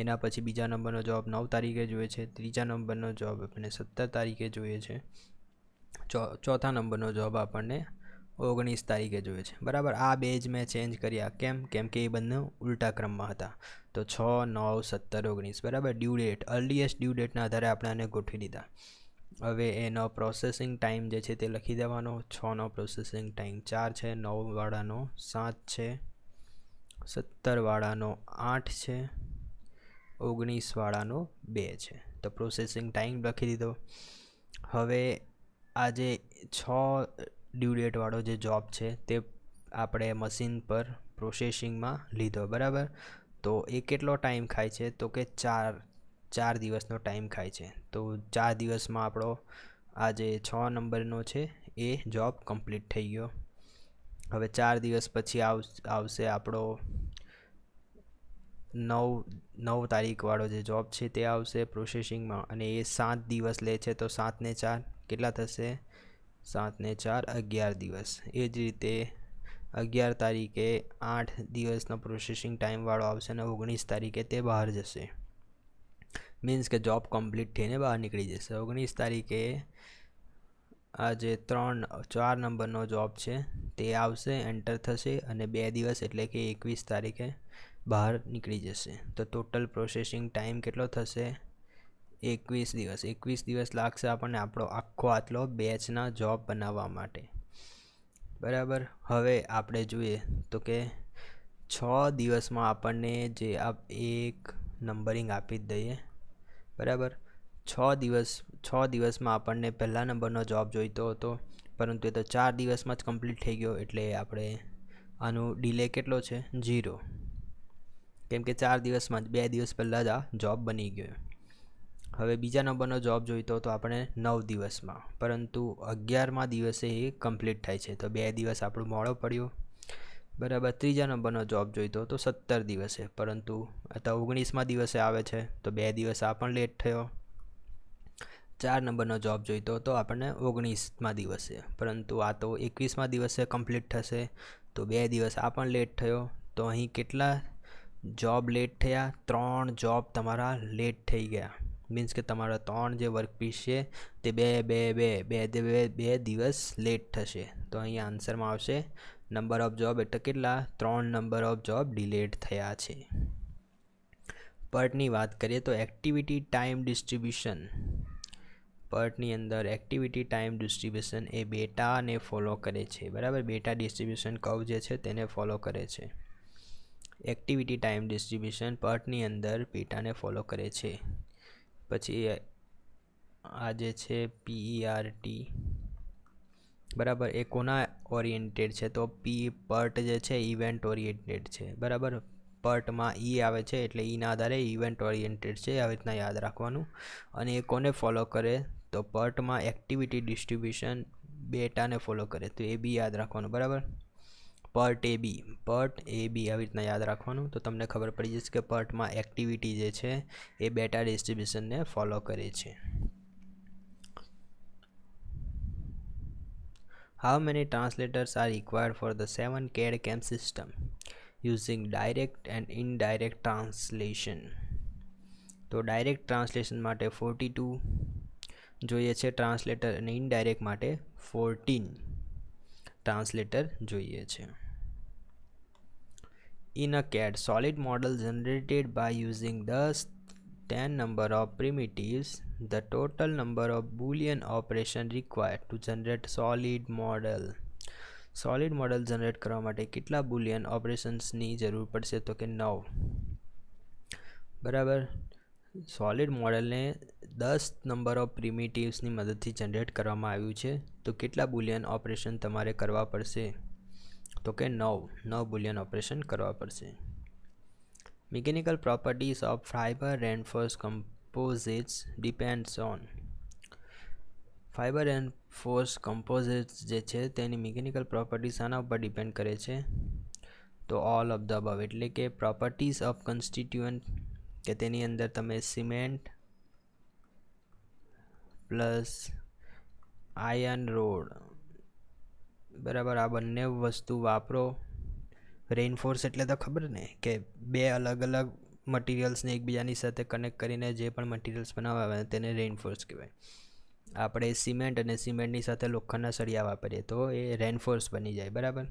એના પછી બીજા નંબરનો જોબ 9 તારીખે જોઈએ છે. ત્રીજા નંબરનો જોબ આપણને 17 તારીખે જોઈએ છે. ચોથા નંબરનો જોબ આપણને 19 તારીખે જોઈએ છે, બરાબર. આ બે જ મેં ચેન્જ કર્યા, કેમ કે એ બંને ઉલટા ક્રમમાં હતા. તો 6, 9, 17, 19, બરાબર. ડ્યુ ડેટ, અર્લીએસ્ટ ડ્યુ ડેટના આધારે આપણે આને ગોઠવી દીધા. હવે એનો પ્રોસેસિંગ ટાઈમ જે છે તે લખી દેવાનો. 6નો પ્રોસેસિંગ ટાઈમ 4 છે, 9 વાળાનો 7 છે, 17 વાળાનો 8 છે, 19 વાળાનો 2 છે. તો પ્રોસેસિંગ ટાઈમ લખી દીધો. હવે આ જે 6 ડ્યુ ડેટવાળો જે જોબ છે તે આપણે મશીન પર પ્રોસેસિંગમાં લીધો, બરાબર. તો એ કેટલો ટાઈમ ખાય છે, તો કે 4 દિવસનો ટાઈમ ખાય છે. તો 4 દિવસમાં આપણો આ જે 6 નંબરનો છે એ જોબ કમ્પ્લીટ થઈ ગયો. હવે 4 દિવસ પછી આવશે આપણો 9 તારીખવાળો જે જોબ છે તે આવશે પ્રોસેસિંગમાં, અને એ 7 દિવસ લે છે. તો 7 ને 4 કેટલા થશે, 7 ને 4 11 દિવસ. એ જ રીતે 11 તારીખે 8 દિવસનો પ્રોસેસિંગ ટાઈમવાળો આવશે અને 19 તારીખે તે બહાર જશે. મીન્સ કે જોબ કમ્પ્લીટ થઈને બહાર નીકળી જશે. 19 તારીખે આ જે 4 નંબરનો જોબ છે તે આવશે, એન્ટર થશે, અને 2 દિવસ એટલે કે 21 તારીખે બહાર નીકળી જશે. તો ટોટલ પ્રોસેસિંગ ટાઈમ કેટલો થશે, 21 દિવસ. 21 દિવસ લાગશે આપણને આપણો આટલો બેચના જોબ બનાવવા માટે, બરાબર. હવે આપણે જોઈએ તો કે 6 દિવસમાં આપણને જે એક નંબરિંગ આપી જ દઈએ, બરાબર. 6 દિવસમાં આપણને પહેલા નંબરનો જોબ જોઈતો હતો, પરંતુ એ તો 4 દિવસમાં જ કમ્પ્લીટ થઈ ગયો. એટલે આપણે આનું ડિલે કેટલો છે, 0, કેમ કે 4 દિવસમાં જ 2 દિવસ પહેલાં જ આ જોબ બની ગયો. હવે બીજા નંબરનો જોબ જોઈતો હતો આપણે 9 દિવસમાં, પરંતુ 11મા દિવસે એ કમ્પ્લીટ થાય છે. તો 2 દિવસ આપણું મોડો પડ્યો, બરાબર. ત્રીજા નંબરનો જોબ જોઈતો હતો 17 દિવસે, પરંતુ આ તો 19મા દિવસે આવે છે. તો 2 દિવસ આ પણ લેટ થયો. 4 નંબરનો જોબ જોઈતો હતો આપણને 19મા દિવસે, પરંતુ આ તો 21મા દિવસે કમ્પ્લીટ થશે. તો 2 દિવસ આ પણ લેટ થયો. તો અહીં કેટલા જોબ લેટ થયા, 3 જોબ તમારા લેટ થઈ ગયા. મીન્સ કે તમારા 3 જે વર્કપીસ છે તે બે દિવસ લેટ થશે. તો અહીંયા આન્સરમાં આવશે નંબર ઓફ જોબ એટલે કેટલા, 3 નંબર ઓફ જોબ ડિલેડ થયા છે. પર્ટની વાત કરીએ તો એક્ટિવિટી ટાઈમ ડિસ્ટ્રીબ્યુશન. પર્ટની અંદર એક્ટિવિટી ટાઈમ ડિસ્ટ્રીબ્યુશન એ બેટાને ફોલો કરે છે, બરાબર. બેટા ડિસ્ટ્રીબ્યુશન કર્વ જે છે તેને ફોલો કરે છે. એક્ટિવિટી ટાઈમ ડિસ્ટ્રીબ્યુશન પર્ટની અંદર બેટાને ફોલો કરે છે. પછી આ જે છે PERT, બરાબર, એ કોના ઓરિએન્ટેડ છે, તો પર્ટ જે છે ઇવેન્ટ ઓરિએન્ટેડ છે, બરાબર. પર્ટમાં આવે છે એટલે ના આધારે ઇવેન્ટ ઓરિએન્ટેડ છે, આવી રીતના યાદ રાખવાનું. અને એ કોને ફોલો કરે, તો પર્ટમાં એક્ટિવિટી ડિસ્ટ્રીબ્યુશન બેટાને ફોલો કરે. તો એ બી યાદ રાખવાનું, બરાબર. પર્ટ એ બી આવી રીતના યાદ રાખવાનું. તો તમને ખબર પડી જશે કે પર્ટમાં એક્ટિવિટી જે છે એ બેટા ડિસ્ટ્રીબ્યુશનને ફોલો કરે છે. How many translators are required for the 7 CAD/CAM system using direct and indirect translation? તો ડાયરેક્ટ ટ્રાન્સલેશન માટે 42 જોઈએ છે ટ્રાન્સલેટર, અને ઇનડાયરેક્ટ માટે 14 ટ્રાન્સલેટર જોઈએ છે. In a CAD, solid model generated by using the 10 number of primitives, the total number of boolean operation required to generate solid model. Solid model generate કરવા માટે કેટલા બુલિયન ઓપરેશન્સની જરૂર પડશે? તો કે 9. બરાબર. સોલિડ મોડલને 10 નંબર ઓફ પ્રિમિટિવ્સની મદદથી જનરેટ કરવામાં આવ્યું છે, તો કેટલા બુલિયન ઓપરેશન તમારે કરવા પડશે? તો કે 9 બુલિયન ઓપરેશન કરવા પડશે. Mechanical properties of fibre reinforced composites depends on. Fibre reinforced composites જે છે તેની મિકેનિકલ પ્રોપર્ટીઝ આના ઉપર ડિપેન્ડ કરે છે? તો ઓલ ઓફ ધ અબવ, એટલે કે પ્રોપર્ટીઝ ઓફ કન્સ્ટિટ્યુઅન્ટ, કે તેની અંદર તમે સિમેન્ટ પ્લસ આયર્ન રોડ, બરાબર, આ બંને વસ્તુ વાપરો. રેઇનફોર્સ એટલે તો ખબર ને કે બે અલગ અલગ મટીરિયલ્સને એકબીજાની સાથે કનેક્ટ કરીને જે પણ મટીરિયલ્સ બનાવવા આવે તેને રેઇનફોર્સ કહેવાય. આપણે સિમેન્ટ અને સિમેન્ટની સાથે લોખંડના સળિયા વાપરીએ તો એ રેઇનફોર્સ બની જાય. બરાબર.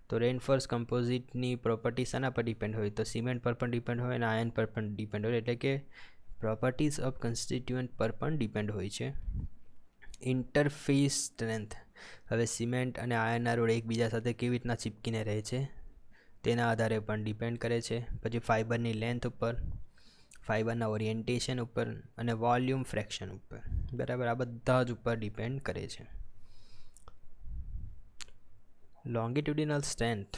તો રેઇનફોર્સ કમ્પોઝિટની પ્રોપર્ટી શાના પર ડિપેન્ડ હોય? તો સિમેન્ટ પર પણ ડિપેન્ડ હોય અને આયર્ન પર પણ ડિપેન્ડ હોય, એટલે કે પ્રોપર્ટીઝ ઓફ કન્સ્ટિટ્યુઅન્ટ પર પણ ડિપેન્ડ હોય છે. ઇન્ટરફેસ સ્ટ્રેન્થ, હવે સિમેન્ટ અને આયર્નના રોડ એકબીજા સાથે કેવી રીતના ચીપકીને રહે છે તેના આધારે પણ ડિપેન્ડ કરે છે. પછી ફાઇબરની લેન્થ ઉપર, ફાઇબરના ઓરિએન્ટેશન ઉપર અને વોલ્યુમ ફ્રેક્શન ઉપર, બરાબર, આ બધા જ ઉપર ડિપેન્ડ કરે છે. Longitudinal strength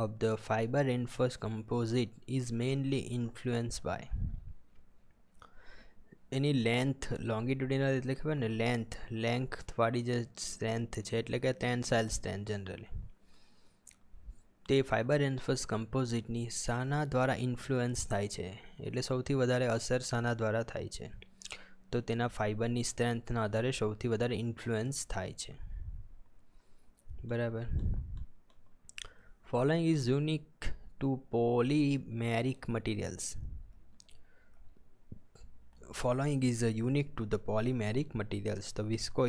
of the fiber reinforced composite is mainly influenced by એની લેન્થ. લોંગિટ્યુડિનલ એટલે ખબર ને, લેન્થ વાળી જે સ્ટ્રેન્થ છે એટલે કે ટેન્સાઇલ સ્ટ્રેન્થ જનરલી, તે ફાઇબર રેન્ફોર્સ્ડ કમ્પોઝિટની શાના દ્વારા ઇન્ફ્લુઅન્સ થાય છે? એટલે સૌથી વધારે અસર શાના દ્વારા થાય છે? તો તેના ફાઇબરની સ્ટ્રેન્થના આધારે સૌથી વધારે ઇન્ફ્લુઅન્સ થાય છે. બરાબર. Following is unique to polymeric materials. Following is unique to the polymeric materials. તો વિસ્કો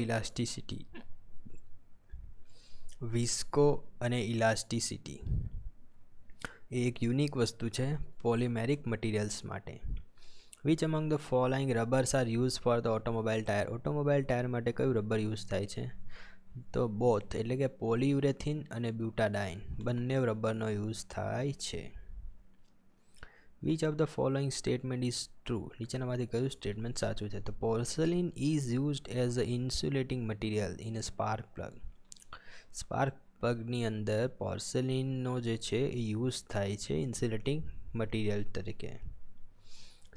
અને ઇલાસ્ટિસિટી એ એક યુનિક વસ્તુ છે પોલિમેરિક મટીરિયલ્સ માટે. Which among the following rubbers are use for the automobile tyre. Automobile tyre માટે કયું rubber use થાય છે? તો બોથ, એટલે કે પોલીયુરેથિન અને બ્યુટાડાઇન, બંને રબરનો યુઝ થાય છે. Which of the following statement is true. નીચેનામાંથી કયું સ્ટેટમેન્ટ સાચું છે? તો porcelain is used as a insulating material in a spark plug. Spark પ્લગની અંદર પોર્સેલિનનો જે છે એ યુઝ થાય છે ઇન્સ્યુલેટિંગ મટીરિયલ તરીકે.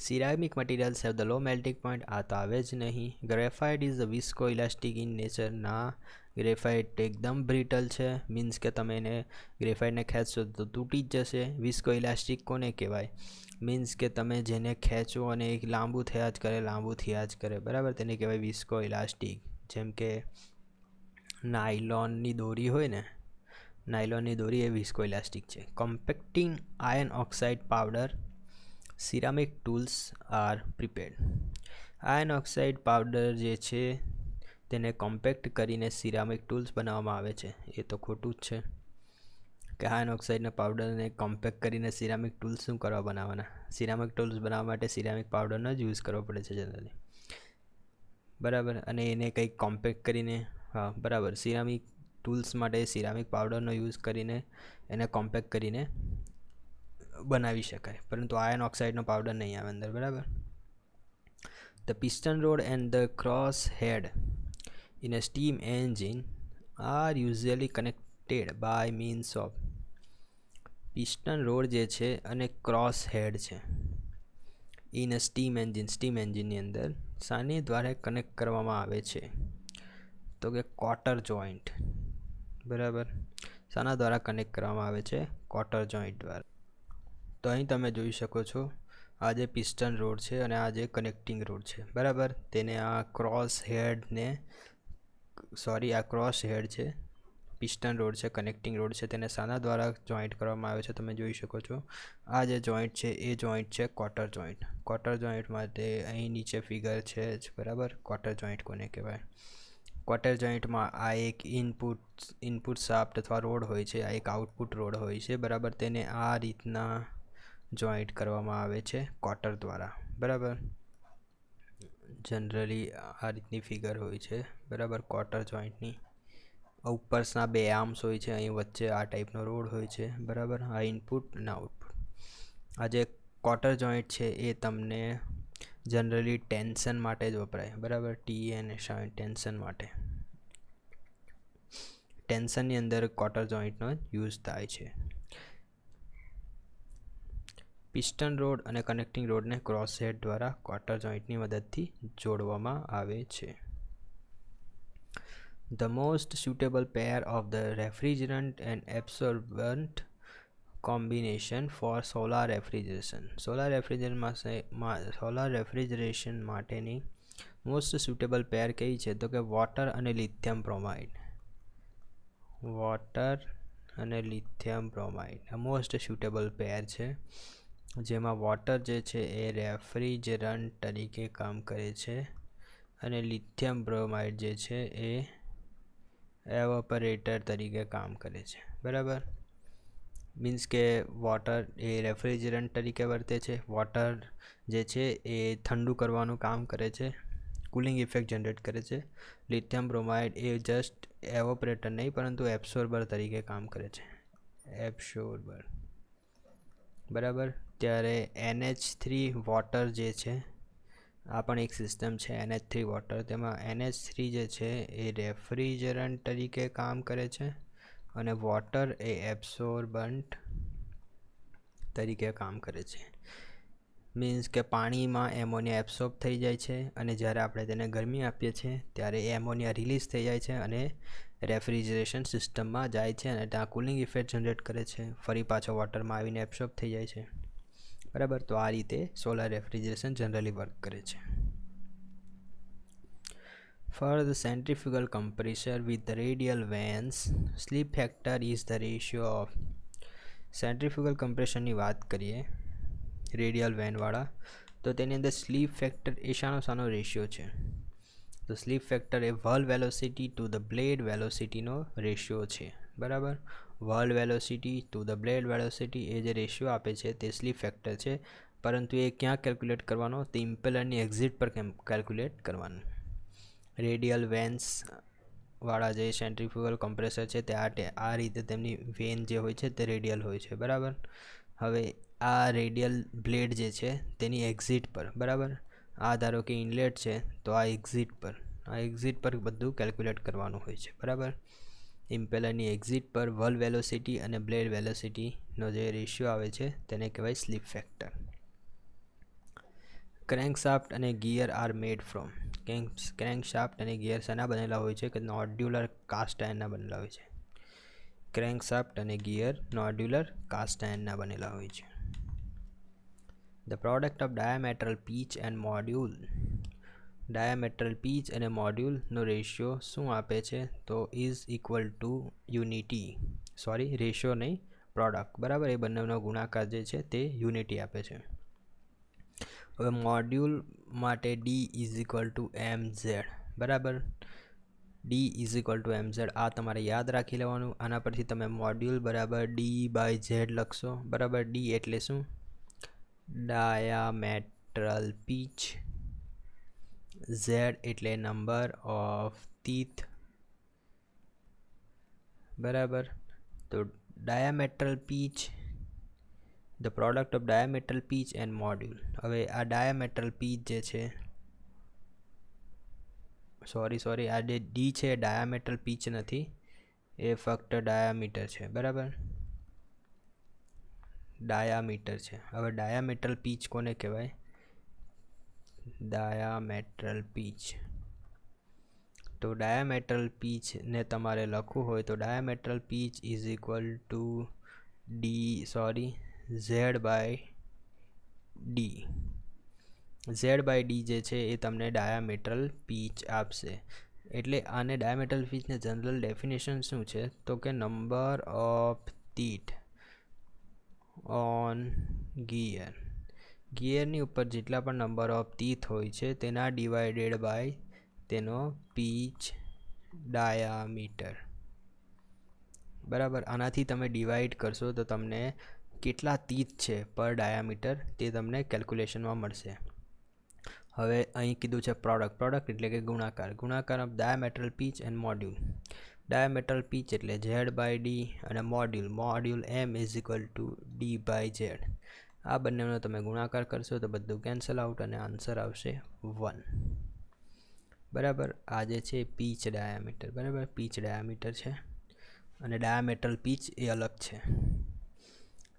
Ceramic materials have the low melting point. આ તો આવે જ નહીં. Graphite is the visco elastic in nature. ના, ગ્રેફાઇટ એકદમ બ્રિટલ છે, મીન્સ કે તમે એને ગ્રેફાઇટને ખેંચશો તો તૂટી જ જશે. વિસ્કો ઇલાસ્ટિક કોને કહેવાય? મીન્સ કે તમે જેને ખેંચો અને એક લાંબુ થયા જ કરે, બરાબર, તેને કહેવાય વિસ્કો ઇલાસ્ટિક. જેમ કે નાયલોનની દોરી હોય ને, નાયલોનની દોરી એ વિસ્કો ઇલાસ્ટિક છે. Compacting iron oxide powder ceramic tools are prepared. Iron oxide powder જે છે તેને કોમ્પેક્ટ કરીને સિરામિક ટૂલ્સ બનાવવામાં આવે છે. એ તો ખોટું જ છે કે આયર્ન ઓક્સાઇડના પાવડરને કોમ્પેક્ટ કરીને સિરામિક ટૂલ્સ શું કરવા બનાવવાના? સિરામિક ટૂલ્સ બનાવવા માટે સિરામિક પાવડરનો જ યુઝ કરવો પડે છે જનરલી. બરાબર. અને એને કંઈક કોમ્પેક્ટ કરીને, હા બરાબર, સિરામિક ટૂલ્સ માટે સિરામિક પાવડરનો યુઝ કરીને એને કોમ્પેક્ટ કરીને બનાવી શકાય, પરંતુ આયર્ન ઓક્સાઇડનો પાવડર નહીં આવે અંદર. બરાબર. The piston rod and the cross head in a steam engine are usually connected by means of. Piston rod જે છે અને ક્રોસ હેડ છે ઇન અ સ્ટીમ એન્જિનની અંદર શાની દ્વારા કનેક્ટ કરવામાં આવે છે? તો કે કોટર જોઈન્ટ. બરાબર. શાના દ્વારા કનેક્ટ કરવામાં આવે છે? કોટર જોઈન્ટ દ્વારા. તો અહીં તમે જોઈ શકો છો આ જે પિસ્ટન રોડ છે અને આ જે કનેક્ટિંગ રોડ છે, બરાબર, તેને આ ક્રોસ હેડ છે, પિસ્ટન રોડ છે, કનેક્ટિંગ રોડ છે, તેને શાના દ્વારા જોઈન્ટ કરવામાં આવે છે? તમે જોઈ શકો છો આ જે જોઈન્ટ છે એ જોઈન્ટ છે કોટર જોઈન્ટ. કોટર જોઈન્ટ માટે અહીં નીચે ફિગર છે જ, બરાબર. કોટર જોઈન્ટ કોને કહેવાય? ક્વાર્ટર જોઈન્ટમાં આ એક ઇનપુટ શાફ્ટ અથવા રોડ હોય છે, આ એક આઉટપુટ રોડ હોય છે, બરાબર. તેને આ રીતના જોઈન્ટ કરવામાં આવે છે ક્વાર્ટર દ્વારા, બરાબર. જનરલી આ રીતની ફિગર હોય છે, બરાબર, ક્વાર્ટર જોઈન્ટની. ઉપરના બે આર્મ્સ હોય છે, અહીં વચ્ચે આ ટાઈપનો રોડ હોય છે, બરાબર. આ ઇનપુટ અને આઉટપુટ. આ જે ક્વાર્ટર જોઈન્ટ છે એ તમને જનરલી ટેન્શન માટે જ વપરાય, બરાબર. TNSI ટેન્શન માટે. ટેન્શનની અંદર ક્વાર્ટર જોઈન્ટનો યુઝ થાય છે. પિસ્ટન રોડ અને કનેક્ટિંગ રોડને ક્રોસ હેડ દ્વારા ક્વાર્ટર જોઈન્ટની મદદથી જોડવામાં આવે છે. The most suitable pair of the refrigerant and absorbent combination for solar refrigeration. Solar refrigeration માટેની મોસ્ટ સુટેબલ પેર કઈ છે? તો કે વોટર અને લિથિયમ બ્રોમાઇડ. વોટર અને લિથિયમ બ્રોમાઇડ આ મોસ્ટ સુટેબલ પેર છે, જેમાં વોટર જે છે એ રેફ્રિજરન્ટ તરીકે કામ કરે છે અને લિથિયમ બ્રોમાઇડ જે છે એ એવોપરેટર તરીકે કામ કરે છે, બરાબર. મીન્સ કે વોટર એ રેફ્રિજરન્ટ તરીકે વર્તે છે, વોટર જે છે એ ઠંડુ કરવાનું કામ કરે છે, કુલિંગ ઇફેક્ટ જનરેટ કરે છે. લિથિયમ બ્રોમાઇડ એ જસ્ટ એવોપરેટર નહીં પરંતુ એબ્સોર્બર તરીકે કામ કરે છે, એબ્સોર્બર, બરાબર. ત્યારે NH3 વોટર જે છે આ પણ એક સિસ્ટમ છે, NH3 વોટર. તેમાં NH3 જે છે એ રેફ્રિજરન્ટ તરીકે કામ કરે છે અને વોટર એ એબ્સોર્બન્ટ તરીકે કામ કરે છે. મીન્સ કે પાણીમાં એમોનિયા એબ્સોર્બ થઈ જાય છે અને જ્યારે આપણે તેને ગરમી આપીએ છીએ ત્યારે એ એમોનિયા રિલીઝ થઈ જાય છે અને રેફ્રિજરેશન સિસ્ટમમાં જાય છે અને ત્યાં કુલિંગ ઇફેક્ટ જનરેટ કરે છે, ફરી પાછો વોટરમાં આવીને એબ્સોર્બ થઈ જાય છે, બરાબર. તો આ રીતે સોલાર રેફ્રિજરેશન જનરલી વર્ક કરે છે. For the centrifugal compressor with the radial vanes, slip factor is the ratio of. Centrifugal કમ્પ્રેશનની વાત કરીએ રેડિયલ વેનવાળા, તો તેની અંદર સ્લીપ ફેક્ટર એ શાનો રેશિયો છે? તો સ્લીપ ફેક્ટર એ whirl velocity to the blade વેલોસિટીનો રેશિયો છે, બરાબર. Whirl velocity to the blade velocity એ જે રેશિયો આપે છે તે સ્લીપ ફેક્ટર છે, પરંતુ એ ક્યાં કેલ્ક્યુલેટ કરવાનો? તે ઇમ્પેલરની એક્ઝિટ પર કેલ્ક્યુલેટ કરવાનું. રેડિયલ વેન્સ વાળા જે સેન્ટ્રીફ્યુગલ કમ્પ્રેસર છે તે આ રીતે તેમની વેન જે હોય છે તે રેડિયલ હોય છે, બરાબર. હવે આ રેડિયલ બ્લેડ જે છે તેની એક્ઝિટ પર, બરાબર, આ ધારો કે ઇનલેટ છે તો આ એક્ઝિટ પર બધું કેલ્ક્યુલેટ કરવાનું હોય છે, બરાબર. ઇમ્પેલરની એક્ઝિટ પર વર્લ વેલોસિટી અને બ્લેડ વેલોસિટીનો જે રેશિયો આવે છે તેને કહેવાય સ્લીપ ફેક્ટર. ક્રેન્કશાફ્ટ અને gear are made from. Crankshaft અને ગિયર શાના બનેલા હોય છે? કે નોડ્યુલર કાસ્ટ આયર્નના બનેલા હોય છે. ક્રેન્કશાફ્ટ અને ગિયર નોડ્યુલર કાસ્ટ આયર્નના બનેલા હોય છે. The product of diametral pitch and module. Diametral pitch અને મોડ્યુલનો રેશિયો શું આપે છે? તો ઇઝ ઇક્વલ ટુ રેશિયો નહીં, પ્રોડક્ટ, બરાબર. એ બંનેનો ગુણાકાર જે છે તે યુનિટી આપે છે. હવે મોડ્યુલ માટે D is equal two mz, બરાબર. D is equal two mz આ તમારે યાદ રાખી લેવાનું. આના પરથી તમે મોડ્યુલ બરાબર D/z લખશો, બરાબર. D એટલે શું? Diametral pitch. Z એટલે નંબર ઓફ ટીથ, બરાબર. તો diametral pitch, the product of diametral pitch and module. હવે આ ડાયામેટ્રલ પીચ જે છે આ જે D છે ડાયામેટ્રલ પીચ નથી, એ ફક્ત ડાયામીટર છે, બરાબર. ડાયામીટર છે. હવે ડાયામેટ્રલ પીચ કોને કહેવાય? Diametral pitch. તો ડાયામેટ્રલ પીચને તમારે લખવું હોય તો diametral pitch is equal to Z/D. Z/D જે છે એ તમને ડાયામેટ્રલ પીચ આપશે. એટલે આને ડાયામેટ્રલ પીચને જનરલ ડેફિનેશન શું છે? તો કે number of teeth on gear. ગિયરની ઉપર જેટલા પણ નંબર ઓફ ટીથ હોય છે તેના ડિવાઇડેડ બાય તેનો પીચ ડાયામીટર. બરાબર, આનાથી તમે ડિવાઈડ કરશો તો તમને કેટલા તીત છે પર ડાયામીટર તે તમને કેલ્ક્યુલેશનમાં મળશે. હવે અહીં કીધું છે પ્રોડક્ટ એટલે કે ગુણાકાર of diametral pitch and module. Diametral pitch એટલે Z/D અને મોડ્યુલ M = D/Z. આ બંનેનો તમે ગુણાકાર કરશો તો બધું કેન્સલ આઉટ અને આન્સર આવશે 1. બરાબર, આ જે છે પીચ ડાયામીટર. બરાબર, પીચ ડાયામીટર છે અને ડાયામેટ્રલ પીચ એ અલગ છે.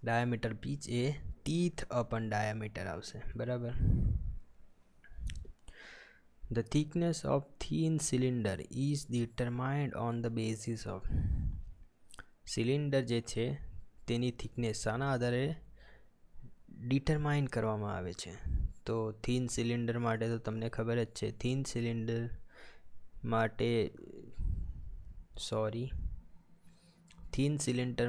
ડાયામીટર પીચ એ ટીથ અપન ડાયામીટર આવશે. બરાબર. The thickness of thin cylinder is determined on the basis of. Cylinder જે છે તેની થિકનેસ શાના આધારે ડિટરમાઇન કરવામાં આવે છે? તો થિન સિલિન્ડર માટે તો તમને ખબર જ છે. થિન સિલિન્ડર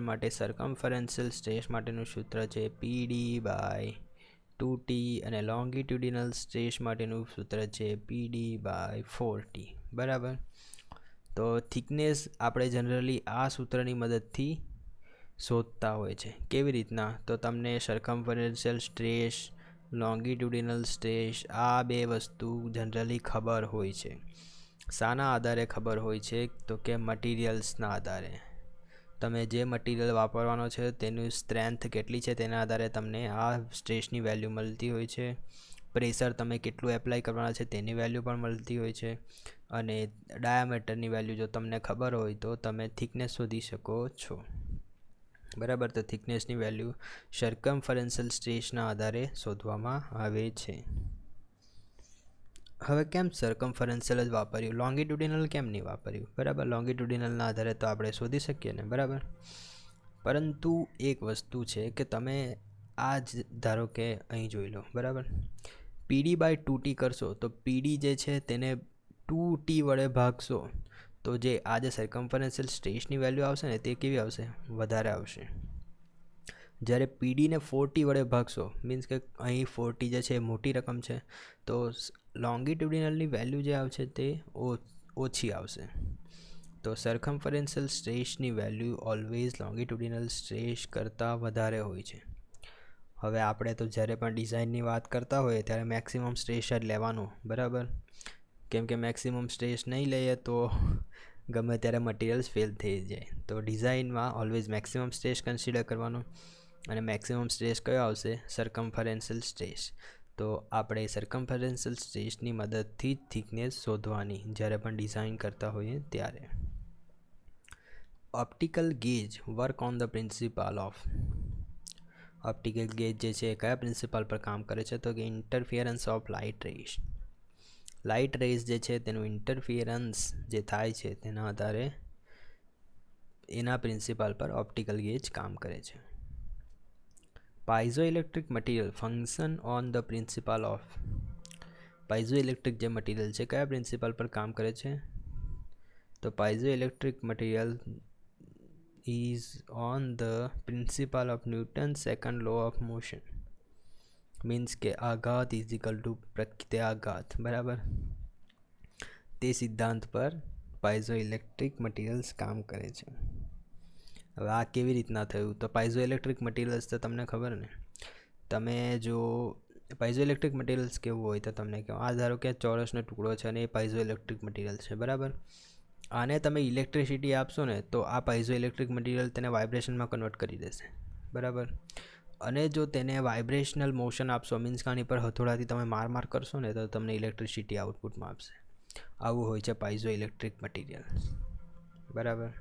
માટે સર્કમ્ફરન્શિયલ સ્ટ્રેસ માટેનું સૂત્ર છે PD/2T અને લોંગિટ્યુડિનલ સ્ટ્રેસ માટેનું સૂત્ર છે PD/4T. બરાબર, તો થિકનેસ આપણે જનરલી આ સૂત્રની મદદથી શોધતા હોય છે. કેવી રીતના? તો તમને સર્કમ્ફરન્શિયલ સ્ટ્રેસ, લોંગિટ્યુડિનલ સ્ટ્રેસ આ બે વસ્તુ જનરલી ખબર હોય છે. શાના આધારે ખબર હોય છે? તો કે મટીરિયલ્સના આધારે. તમે જે મટીરિયલ વાપરવાનો છે તેનું સ્ટ્રેન્થ કેટલી છે તેના આધારે તમને આ સ્ટ્રેસની વેલ્યુ મળતી હોય છે. પ્રેશર તમે કેટલું એપ્લાય કરવાના છે તેની વેલ્યુ પણ મળતી હોય છે. અને ડાયામીટરની વેલ્યુ જો તમને ખબર હોય તો તમે થિકનેસ શોધી શકો છો. બરાબર, તો થિકનેસની વેલ્યુ સર્કમ્ફરન્શિયલ સ્ટ્રેસના આધારે શોધવામાં આવે છે. હવે કેમ સર્કમ્ફરન્શિયલ જ વાપર્યું, લોંગિટ્યુડિનલ કેમ નહીં વાપર્યું? બરાબર, લોંગિટ્યુડિનલના આધારે તો આપણે શોધી શકીએ ને. બરાબર, પરંતુ એક વસ્તુ છે કે તમે આ જ ધારો કે અહીં જોઈ લો. બરાબર, PD/2T કરશો તો PD જે છે તેને 2T વડે ભાગશો તો જે આ જે સર્કમ્ફરન્શિયલ સ્ટ્રેસની વેલ્યુ આવશે ને તે કેવી આવશે? વધારે આવશે. જ્યારે પીડીને 4T વડે ભાગશો, મીન્સ કે અહીં 4T જે છે એ મોટી રકમ છે, તો લોંગિટ્યુડિનલની વેલ્યુ જે આવશે તે ઓછી આવશે. તો સર્કમ્ફરન્શિયલ સ્ટ્રેસની વેલ્યુ ઓલવેઝ લોંગિટ્યુડિનલ સ્ટ્રેસ કરતાં વધારે હોય છે. હવે આપણે તો જ્યારે પણ ડિઝાઇનની વાત કરતા હોઈએ ત્યારે મેક્સિમમ સ્ટ્રેસ જ લેવાનું. બરાબર, કેમ કે મેક્સિમમ સ્ટ્રેસ નહીં લઈએ તો ગમે ત્યારે મટીરિયલ્સ ફેલ થઈ જાય. તો ડિઝાઇનમાં ઓલવેઝ મેક્સિમમ સ્ટ્રેસ કન્સિડર કરવાનો અને મેક્સિમમ સ્ટ્રેસ કયો આવશે? સર્કમ્ફરન્શિયલ સ્ટ્રેસ. તો આપણે સર્કમ્ફરન્શિયલ સ્ટ્રેસની મદદથી જ થિકનેસ શોધવાની જ્યારે પણ ડિઝાઇન કરતા હોઈએ ત્યારે. Optical gauge work on the principle of. Optical gauge જે છે કયા પ્રિન્સિપલ પર કામ કરે છે? તો કે interference of light rays. Light rays જે છે તેનું ઇન્ટરફિયરન્સ જે થાય છે તેના આધારે એના પ્રિન્સિપલ પર ઓપ્ટિકલ ગેજ કામ કરે છે. Piezoelectric material function on the principle of. Piezoelectric જે મટીરિયલ છે કયા પ્રિન્સિપલ પર કામ કરે છે? તો piezoelectric material is on the principle of Newton second law of motion. Means કે આઘાત = પ્રત્યાઘાત. બરાબર, તે સિદ્ધાંત પર પાઇઝોઇલેક્ટ્રિક મટીરિયલ્સ કામ કરે છે. હવે આ કેવી રીતના થયું? તો પાઇઝોઇલેક્ટ્રિક મટીરિયલ્સ તો તમને ખબર ને, તમે જો પાઇઝોઇલેક્ટ્રિક મટીરિયલ્સ કેવું હોય તો તમને કહો. આ ધારો કે ચોરસનો ટુકડો છે અને એ પાઇઝોઇલેક્ટ્રિક મટીરિયલ છે. બરાબર, આને તમે ઇલેક્ટ્રિસિટી આપશો ને તો આ પાઇઝોઇલેક્ટ્રિક મટીરિયલ તેને વાઇબ્રેશનમાં કન્વર્ટ કરી દેશે. બરાબર, અને જો તેને વાઇબ્રેશનલ મોશન આપશો, મીન્સ કે આની પર હથોડાથી તમે માર કરશો ને તો તમને ઇલેક્ટ્રિસિટી આઉટપુટમાં આપશે. આવું હોય છે પાઇઝોઇલેક્ટ્રિક મટીરિયલ. બરાબર,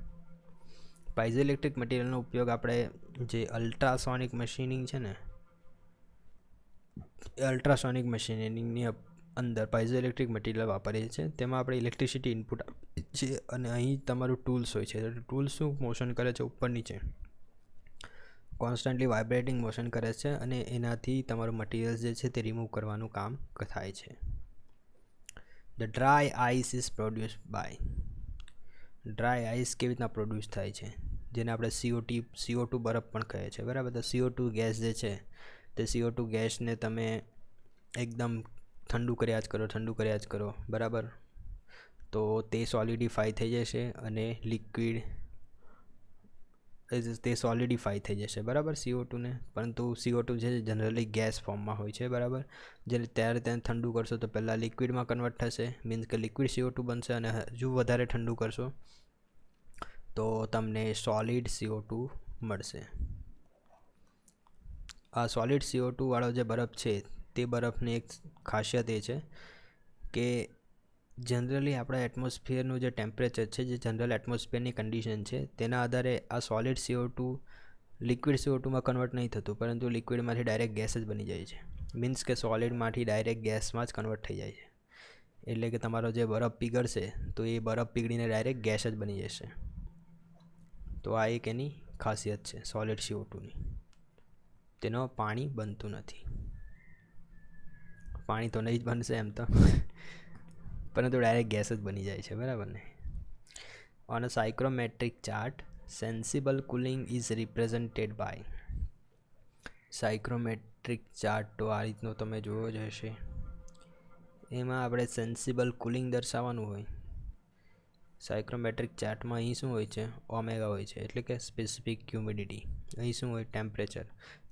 પાઇઝોઇલેક્ટ્રિક મટીરિયલનો ઉપયોગ આપણે જે અલ્ટ્રાસોનિક મશીનિંગ છે ને, અલ્ટ્રાસોનિક મશીનિંગની અંદર પાઇઝોઇલેક્ટ્રિક મટીરિયલ વાપરીએ છીએ. તેમાં આપણે ઇલેક્ટ્રિસિટી ઇનપુટ આપીએ છીએ અને અહીં તમારું ટૂલ્સ હોય છે. ટૂલ્સ શું મોશન કરે છે? ઉપર નીચે કોન્સ્ટન્ટલી વાઇબ્રેટિંગ મોશન કરે છે અને એનાથી તમારું મટીરિયલ જે છે તે રિમૂવ કરવાનું કામ થાય છે. The dry ice is produced by. Dry ice કેવી રીતના પ્રોડ્યુસ થાય છે? જેને આપણે CO2 બરફ પણ કહે છે. બરાબર, તો CO2 ગેસ જે છે તે CO2 ગેસને તમે એકદમ ઠંડુ કર્યા જ કરો. બરાબર, તો તે સોલિડિફાઈ થઈ જશે અને લિક્વિડ તે સોલિડિફાઈ થઈ જશે, બરાબર, CO2 ને. પરંતુ CO2 છે જનરલી ગેસ ફોર્મમાં હોય છે, બરાબર. ત્યારે તેને ઠંડુ કરશો તો પહેલાં લિક્વિડમાં કન્વર્ટ થશે, મીન્સ કે લિક્વિડ CO2 બનશે, અને હજુ વધારે ઠંડુ કરશો તો તમને સોલિડ CO2 મળશે. આ સોલિડ CO2 વાળો જે બરફ છે તે બરફની એક ખાસિયત એ છે કે જનરલી આપણા એટમોસ્ફિયરનું જે ટેમ્પરેચર છે, જે જનરલ એટમોસ્ફિયરની કન્ડિશન છે, તેના આધારે આ સોલિડ CO2 લિક્વિડ CO2માં કન્વર્ટ નહીં થતું, પરંતુ લિક્વિડમાંથી ડાયરેક્ટ ગેસ જ બની જાય છે. મીન્સ કે સોલિડમાંથી ડાયરેક્ટ ગેસમાં જ કન્વર્ટ થઈ જાય છે. એટલે કે તમારો જે બરફ પીગળશે તો એ બરફ પીગળીને ડાયરેક્ટ ગેસ જ બની જશે. તો આ એક એની ખાસિયત છે સોલિડ CO2ની. તેનો પાણી બનતું નથી. પાણી તો નહીં જ બનશે એમ તો, પરંતુ ડાયરેક્ટ ગેસ જ બની જાય છે, બરાબર ને. On a psychrometric chart sensible cooling is represented by. Psychrometric chart તો આ રીતનો તમે જોયો જ હશે. એમાં આપણે સેન્સિબલ કુલિંગ દર્શાવવાનું હોય. સાયક્રોમેટ્રિક ચાર્ટમાં અહીં શું હોય છે? ઓમેગા હોય છે, એટલે કે સ્પેસિફિક હ્યુમિડિટી. અહીં શું હોય? ટેમ્પરેચર.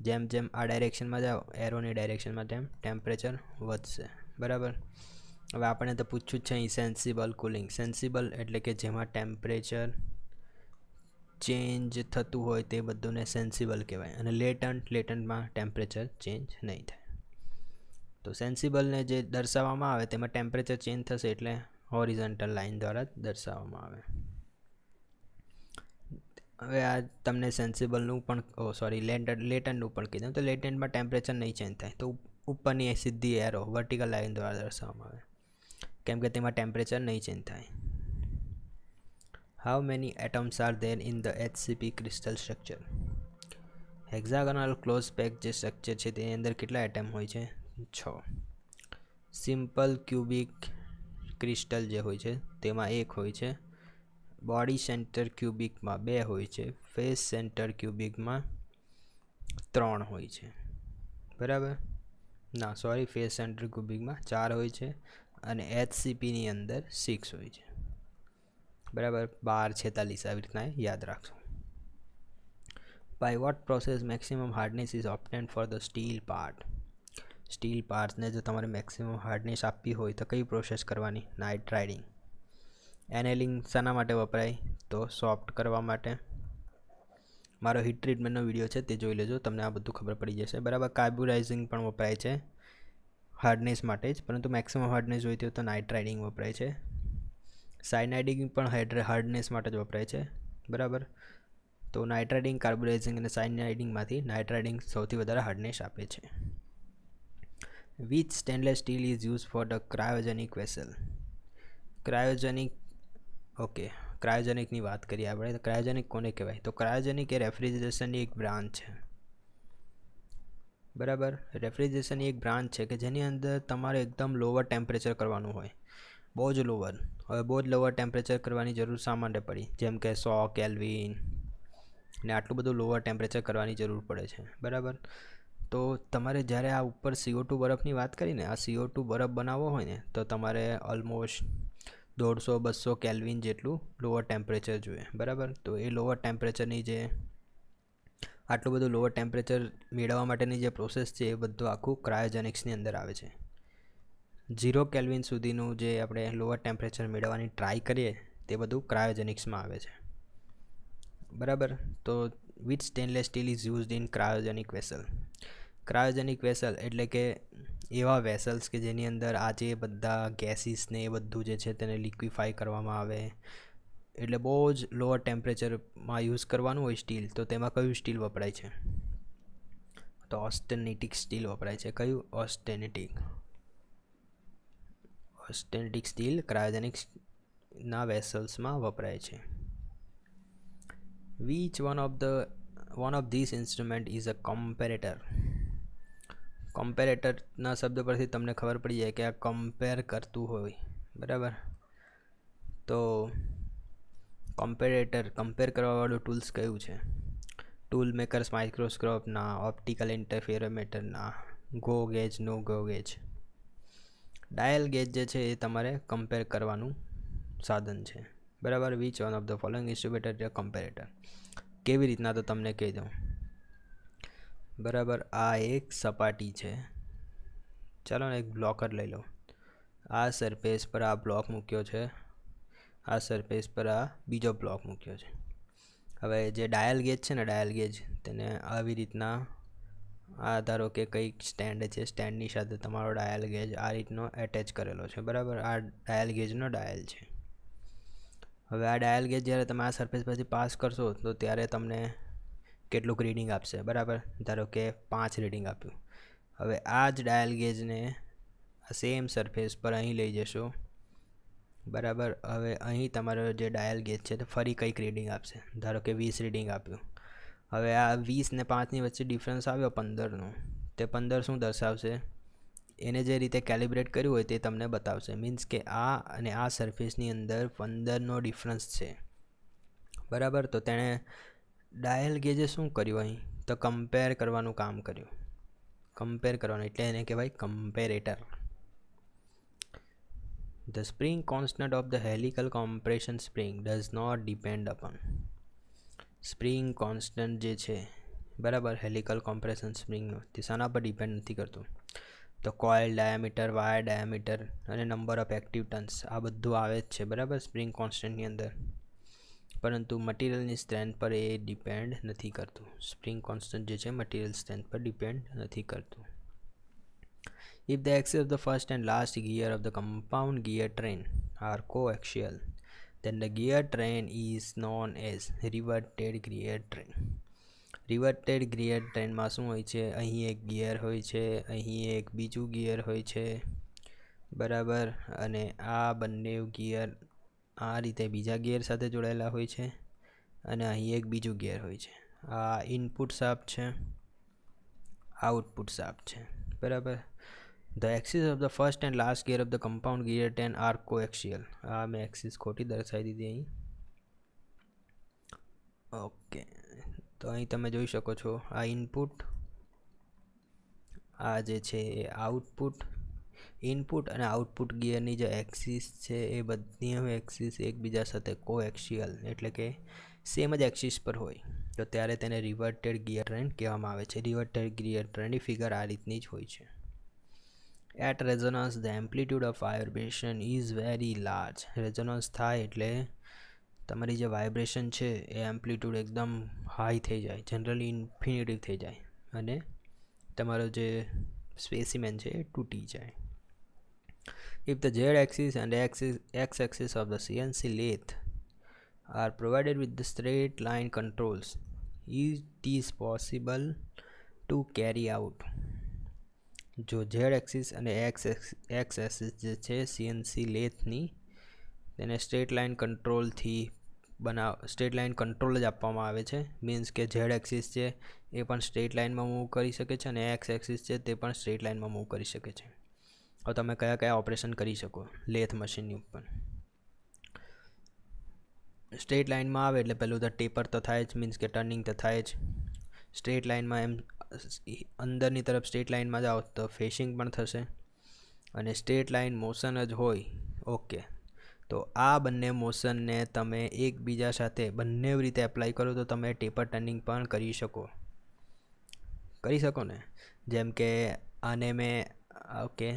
જેમ જેમ આ ડાયરેક્શનમાં જાઓ, એરોની ડાયરેક્શનમાં, તેમ ટેમ્પરેચર વધશે, બરાબર. હવે આપણે તો પૂછ્યું જ છે અહીં સેન્સિબલ કુલિંગ. સેન્સિબલ એટલે કે જેમાં ટેમ્પરેચર ચેન્જ થતું હોય તે બધુંને સેન્સિબલ કહેવાય, અને લેટન્ટમાં ટેમ્પરેચર ચેન્જ નહીં થાય. તો સેન્સિબલને જે દર્શાવવામાં આવે તેમાં ટેમ્પરેચર ચેન્જ થશે, એટલે હોરિઝોન્ટલ લાઇન દ્વારા દર્શાવવામાં આવે. હવે આ તમને સેન્સિબલનું પણ લેટન્ટનું પણ કીધું. તો લેટન્ટમાં ટેમ્પરેચર નહીં ચેન્જ થાય, તો ઉપરની સીધી એરો વર્ટિકલ લાઇન દ્વારા દર્શાવવામાં આવે, કેમ કે તેમાં ટેમ્પરેચર નહીં ચેન્જ થાય. How many atoms are there in the HCP crystal structure? Hexagonal close pack જે સ્ટ્રક્ચર છે તેની અંદર કેટલા એટમ હોય છે? 6. સિમ્પલ ક્યુબિક ક્રિસ્ટલ જે હોય છે તેમાં 1 હોય છે. બોડી સેન્ટર ક્યુબિકમાં 2 હોય છે. ફેસ સેન્ટર ક્યુબિકમાં 3 હોય છે, બરાબર. ફેસ સેન્ટર ક્યુબિકમાં 4 હોય છે, અને HCPની અંદર 6 હોય છે, બરાબર. 12, 46 આવી રીતના યાદ રાખશો. By what process maximum hardness is obtained for the steel part? Steel પાર્ટ્સને જો તમારે મેક્સિમમ હાર્ડનેસ આપવી હોય તો કઈ પ્રોસેસ કરવાની? નાઇટ્રાઇડિંગ. એનેલિંગ શાના માટે વપરાય? તો સોફ્ટ કરવા માટે. મારો હીટ ટ્રીટમેન્ટનો વિડીયો છે તે જોઈ લેજો, તમને આ બધું ખબર પડી જશે, બરાબર. કાર્બ્યુરાઇઝિંગ પણ વપરાય છે હાર્ડનેસ માટે જ, પરંતુ મેક્સિમમ હાર્ડનેસ જોઈતી હોય તો નાઇટ્રાઇડિંગ વપરાય છે. સાયનાઇડિંગ પણ હાર્ડનેસ માટે જ વપરાય છે, બરાબર. તો નાઇટ્રાઇડિંગ, કાર્બ્યુરાઇઝિંગ અને સાયનાઇડિંગમાંથી નાઇટ્રાઇડિંગ સૌથી વધારે હાર્ડનેસ આપે છે. Which stainless steel is use for the cryogenic vessel? ક્રાયોજેનિકની વાત કરીએ આપણે. તો ક્રાયોજેનિક કોને કહેવાય? તો ક્રાયોજેનિક એ રેફ્રિજરેશનની એક બ્રાન્ચ છે, બરાબર. રેફ્રિજરેશનની એક બ્રાન્ચ છે કે જેની અંદર તમારે એકદમ લોઅર ટેમ્પરેચર કરવાનું હોય, બહુ જ લોઅર. હવે બહુ જ લોઅર ટેમ્પરેચર કરવાની જરૂર શા માટે પડી? જેમ કે 100 કેલ્વિન ને આટલું બધું લોઅર ટેમ્પરેચર કરવાની જરૂર પડે છે, બરાબર. તો તમારે જ્યારે આ ઉપર CO2 બરફની વાત કરીને આ CO2 બરફ બનાવવો હોય ને તો તમારે ઓલમોસ્ટ 150-200 કેલ્વિન જેટલું લોઅર ટેમ્પરેચર જોઈએ, બરાબર. તો એ લોઅર ટેમ્પરેચરની જે આટલું બધું લોઅર ટેમ્પરેચર મેળવવા માટેની જે પ્રોસેસ છે એ બધું આખું ક્રાયોજેનિક્સની અંદર આવે છે. 0 કેલ્વિન સુધીનું જે આપણે લોઅર ટેમ્પરેચર મેળવવાની ટ્રાય કરીએ તે બધું ક્રાયોજેનિક્સમાં આવે છે, બરાબર. તો which stainless steel is used in cryogenic vessel? Cryogenic vessel એટલે કે એવા વેસલ્સ કે જેની અંદર આ જે બધા ગેસીસને એ બધું જે છે તેને લિક્વિફાઈ કરવામાં આવે, એટલે બહુ જ લોઅર ટેમ્પરેચરમાં યુઝ કરવાનું હોય સ્ટીલ. તો તેમાં કયું સ્ટીલ વપરાય છે? તો ઓસ્ટેનિટિક સ્ટીલ વપરાય છે. કયું? ઓસ્ટેનિટિક સ્ટીલ ક્રાયોજેનિક્સના વેસલ્સમાં વપરાય છે. Which one of these instrument is a comparator? કમ્પેરેટરના શબ્દ પરથી તમને ખબર પડી જાય કે આ કમ્પેર કરતું હોય, બરાબર. તો કમ્પેર કરવાવાળું ટૂલ્સ કયું છે? ટૂલ મેકર્સ માઇક્રોસ્કોપના, ઓપ્ટિકલ ઇન્ટરફેરોમીટરના, go gauge, no go gauge. Dial gauge જે છે એ તમારે કમ્પેર કરવાનું સાધન છે, બરાબર. Which one of the following is better comparator. કેવી રીતના તો તમને કહી દઉં, બરાબર. આ એક સપાટી છે, ચાલો ને એક બ્લોકર લઈ લો. આ સરફેસ પર આ બ્લોક મૂક્યો છે, આ સરફેસ પર આ બીજો બ્લોક મૂક્યો છે. હવે જે ડાયલ ગેજ છે ને, ડાયલ ગેજ, તેને આવી રીતના આ ધારો કે કંઈક સ્ટેન્ડ છે, સ્ટેન્ડની સાથે તમારો ડાયલ ગેજ આ રીતનો એટેચ કરેલો છે, બરાબર. આ ડાયલ ગેજનો ડાયલ છે. હવે આ ડાયલ ગેજ જ્યારે તમે આ સરફેસ પરથી પાસ કરશો તો ત્યારે તમને કેટલુંક રીડિંગ આપશે, બરાબર. ધારો કે 5 રીડિંગ આપ્યું. હવે આ જ ડાયલ ગેજને આ સેમ સરફેસ પર અહીં લઈ જશો, બરાબર. હવે અહીં તમારો જે ડાયલ ગેજ છે તે ફરી કંઈક રીડિંગ આપશે, ધારો કે 20 રીડિંગ આપ્યું. હવે આ 20 ને 5ની વચ્ચે ડિફરન્સ આવ્યો 15નો, તે 15 શું દર્શાવશે, એને જે રીતે કેલિબ્રેટ કર્યું હોય તે તમને બતાવશે. મીન્સ કે આ અને આ સરફેસની અંદર 15નો ડિફરન્સ છે, બરાબર. તો તેણે ડાયલ ગેજે શું કર્યું અહીં, તો કમ્પેર કરવાનું કામ કર્યું. કમ્પેર કરવાનું એટલે એને કહેવાય comparator. The spring constant of the helical compression spring does not depend upon. Spring constant જે છે, બરાબર, હેલિકલ કોમ્પ્રેશન સ્પ્રિંગનો, તે શાના પર ડિપેન્ડ નથી કરતું, તો કોઇલ ડાયામીટર, વાયર ડાયામીટર અને નંબર ઓફ એક્ટિવ ટર્ન્સ આ બધું આવે જ છે, બરાબર, સ્પ્રિંગ કોન્સ્ટન્ટની અંદર. પરંતુ મટીરિયલની સ્ટ્રેન્થ પર એ ડિપેન્ડ નથી કરતું. સ્પ્રિંગ કોન્સ્ટન્ટ જે છે મટીરિયલ સ્ટ્રેન્થ પર ડિપેન્ડ નથી કરતું. If the axis of the first and last gear of the compound gear train are coaxial, then the gear train is known as reverted gear train. Reverted gear trainમાં શું હોય છે, અહીં એક gear હોય છે, અહીં એક બીજું ગિયર હોય છે, બરાબર. અને આ બંને ગિયર આ રીતે બીજા ગિયર સાથે જોડાયેલા હોય છે, અને અહીં એક બીજું ગિયર હોય છે. આ ઇનપુટ શાફ્ટ છે, આઉટપુટ શાફ્ટ છે, બરાબર. The axis of the first and last gear of the compound gear train are coaxial. મેં axis ખોટી દર્શાવી દીધી અહીં. ઓકે, તો અહીં તમે જોઈ શકો છો આ ઇનપુટ, આ જે છે એ આઉટપુટ. ઇનપુટ અને આઉટપુટ ગિયરની જે એક્સિસ છે એ બધી એક્સિસ એકબીજા સાથે કોએક્સિયલ એટલે કે સેમ જ એક્સિસ પર હોય તો ત્યારે તેને રિવર્ટેડ ગિયર ટ્રેન કહેવામાં આવે છે. રિવર્ટેડ ગિયર ટ્રેનની ફિગર આ રીતની જ હોય છે. At resonance, the amplitude of vibration is very large. Resonance થાય એટલે તમારી જે વાઇબ્રેશન છે એ એમ્પ્લિટ્યૂડ એકદમ હાઈ થઈ જાય, જનરલી ઇન્ફિનિટી થઈ જાય, અને તમારો જે સ્પેસિમેન છે એ તૂટી જાય. If the z-axis and x-axis of the CNC lathe are provided with the straight line controls, it is possible to carry out. જો ઝેડ એક્સિસ અને એક્સ એક્સિસ જે છે સીએનસી લેથની, તેને સ્ટ્રેટ લાઇન કંટ્રોલથી સ્ટ્રેટ લાઇન કંટ્રોલ જ આપવામાં આવે છે. મીન્સ કે ઝેડ એક્સિસ છે એ પણ સ્ટ્રેટ લાઇનમાં મૂવ કરી શકે છે અને એક્સ એક્સિસ છે તે પણ સ્ટ્રેટ લાઇનમાં મૂવ કરી શકે છે. હવે તમે કયા કયા ઓપરેશન કરી શકો લેથ મશીનની ઉપર. સ્ટ્રેટ લાઇનમાં આવે એટલે પહેલું તો ટેપર તો થાય જ, મીન્સ કે ટર્નિંગ તો થાય જ. સ્ટ્રેટ લાઇનમાં એમ અંદરની તરફ સ્ટ્રેટ લાઇનમાં જાઓ તો ફેસિંગ પણ થશે, અને સ્ટ્રેટ લાઇન મોશન જ હોય, ઓકે, તો આ બંને મોશનને તમે એકબીજા સાથે બંને રીતે એપ્લાય કરો તો તમે ટેપર ટર્નિંગ પણ કરી શકો ને. જેમ કે આને મેં ઓકે,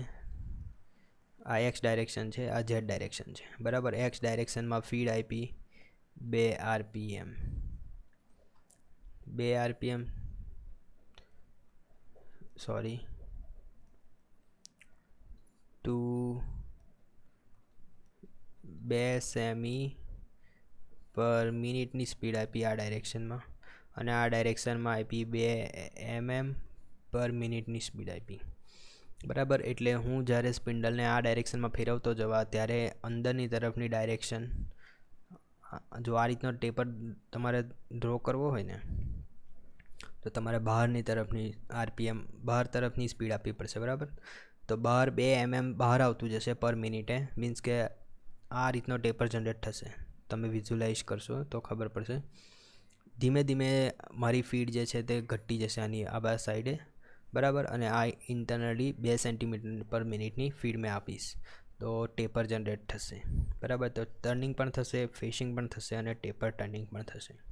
આ એક્સ ડાયરેક્શન છે, આ ઝેડ ડાયરેક્શન છે, બરાબર. એક્સ ડાયરેક્શનમાં ફીડ આપી 2 RPM, 2 RPM સોરી 2 સેમી પર મિનિટની સ્પીડ આપી આ ડાયરેક્શનમાં, અને આ ડાયરેક્શનમાં આપી 2 mm પર મિનિટની સ્પીડ આપી, બરાબર. એટલે હું જ્યારે સ્પિન્ડલને આ ડાયરેક્શનમાં ફેરવતો જવા ત્યારે અંદરની તરફની ડાયરેક્શન, જો આ રીતનો ટેપર તમારે ડ્રો કરવો હોય ને તો તમારે બહારની તરફની RPM બહાર તરફની સ્પીડ આપવી પડશે, બરાબર. તો બહાર 2 mm બહાર આવતું જશે પર મિનિટે. મીન્સ કે આ રીતનો ટેપર જનરેટ થશે. તમે વિઝ્યુલાઇઝ કરશો તો ખબર પડશે. ધીમે ધીમે મારી ફીડ જે છે તે ઘટી જશે આની આ બાજુ સાઈડે, બરાબર. અને આ ઇન્ટરનલી 2 સેન્ટીમીટર પર મિનિટની ફીડ મેં આપીશ. તો ટેપર જનરેટ થશે. બરાબર, તો ટર્નિંગ પણ થશે, ફેશિંગ પણ થશે અને ટેપર ટર્નિંગ પણ થશે.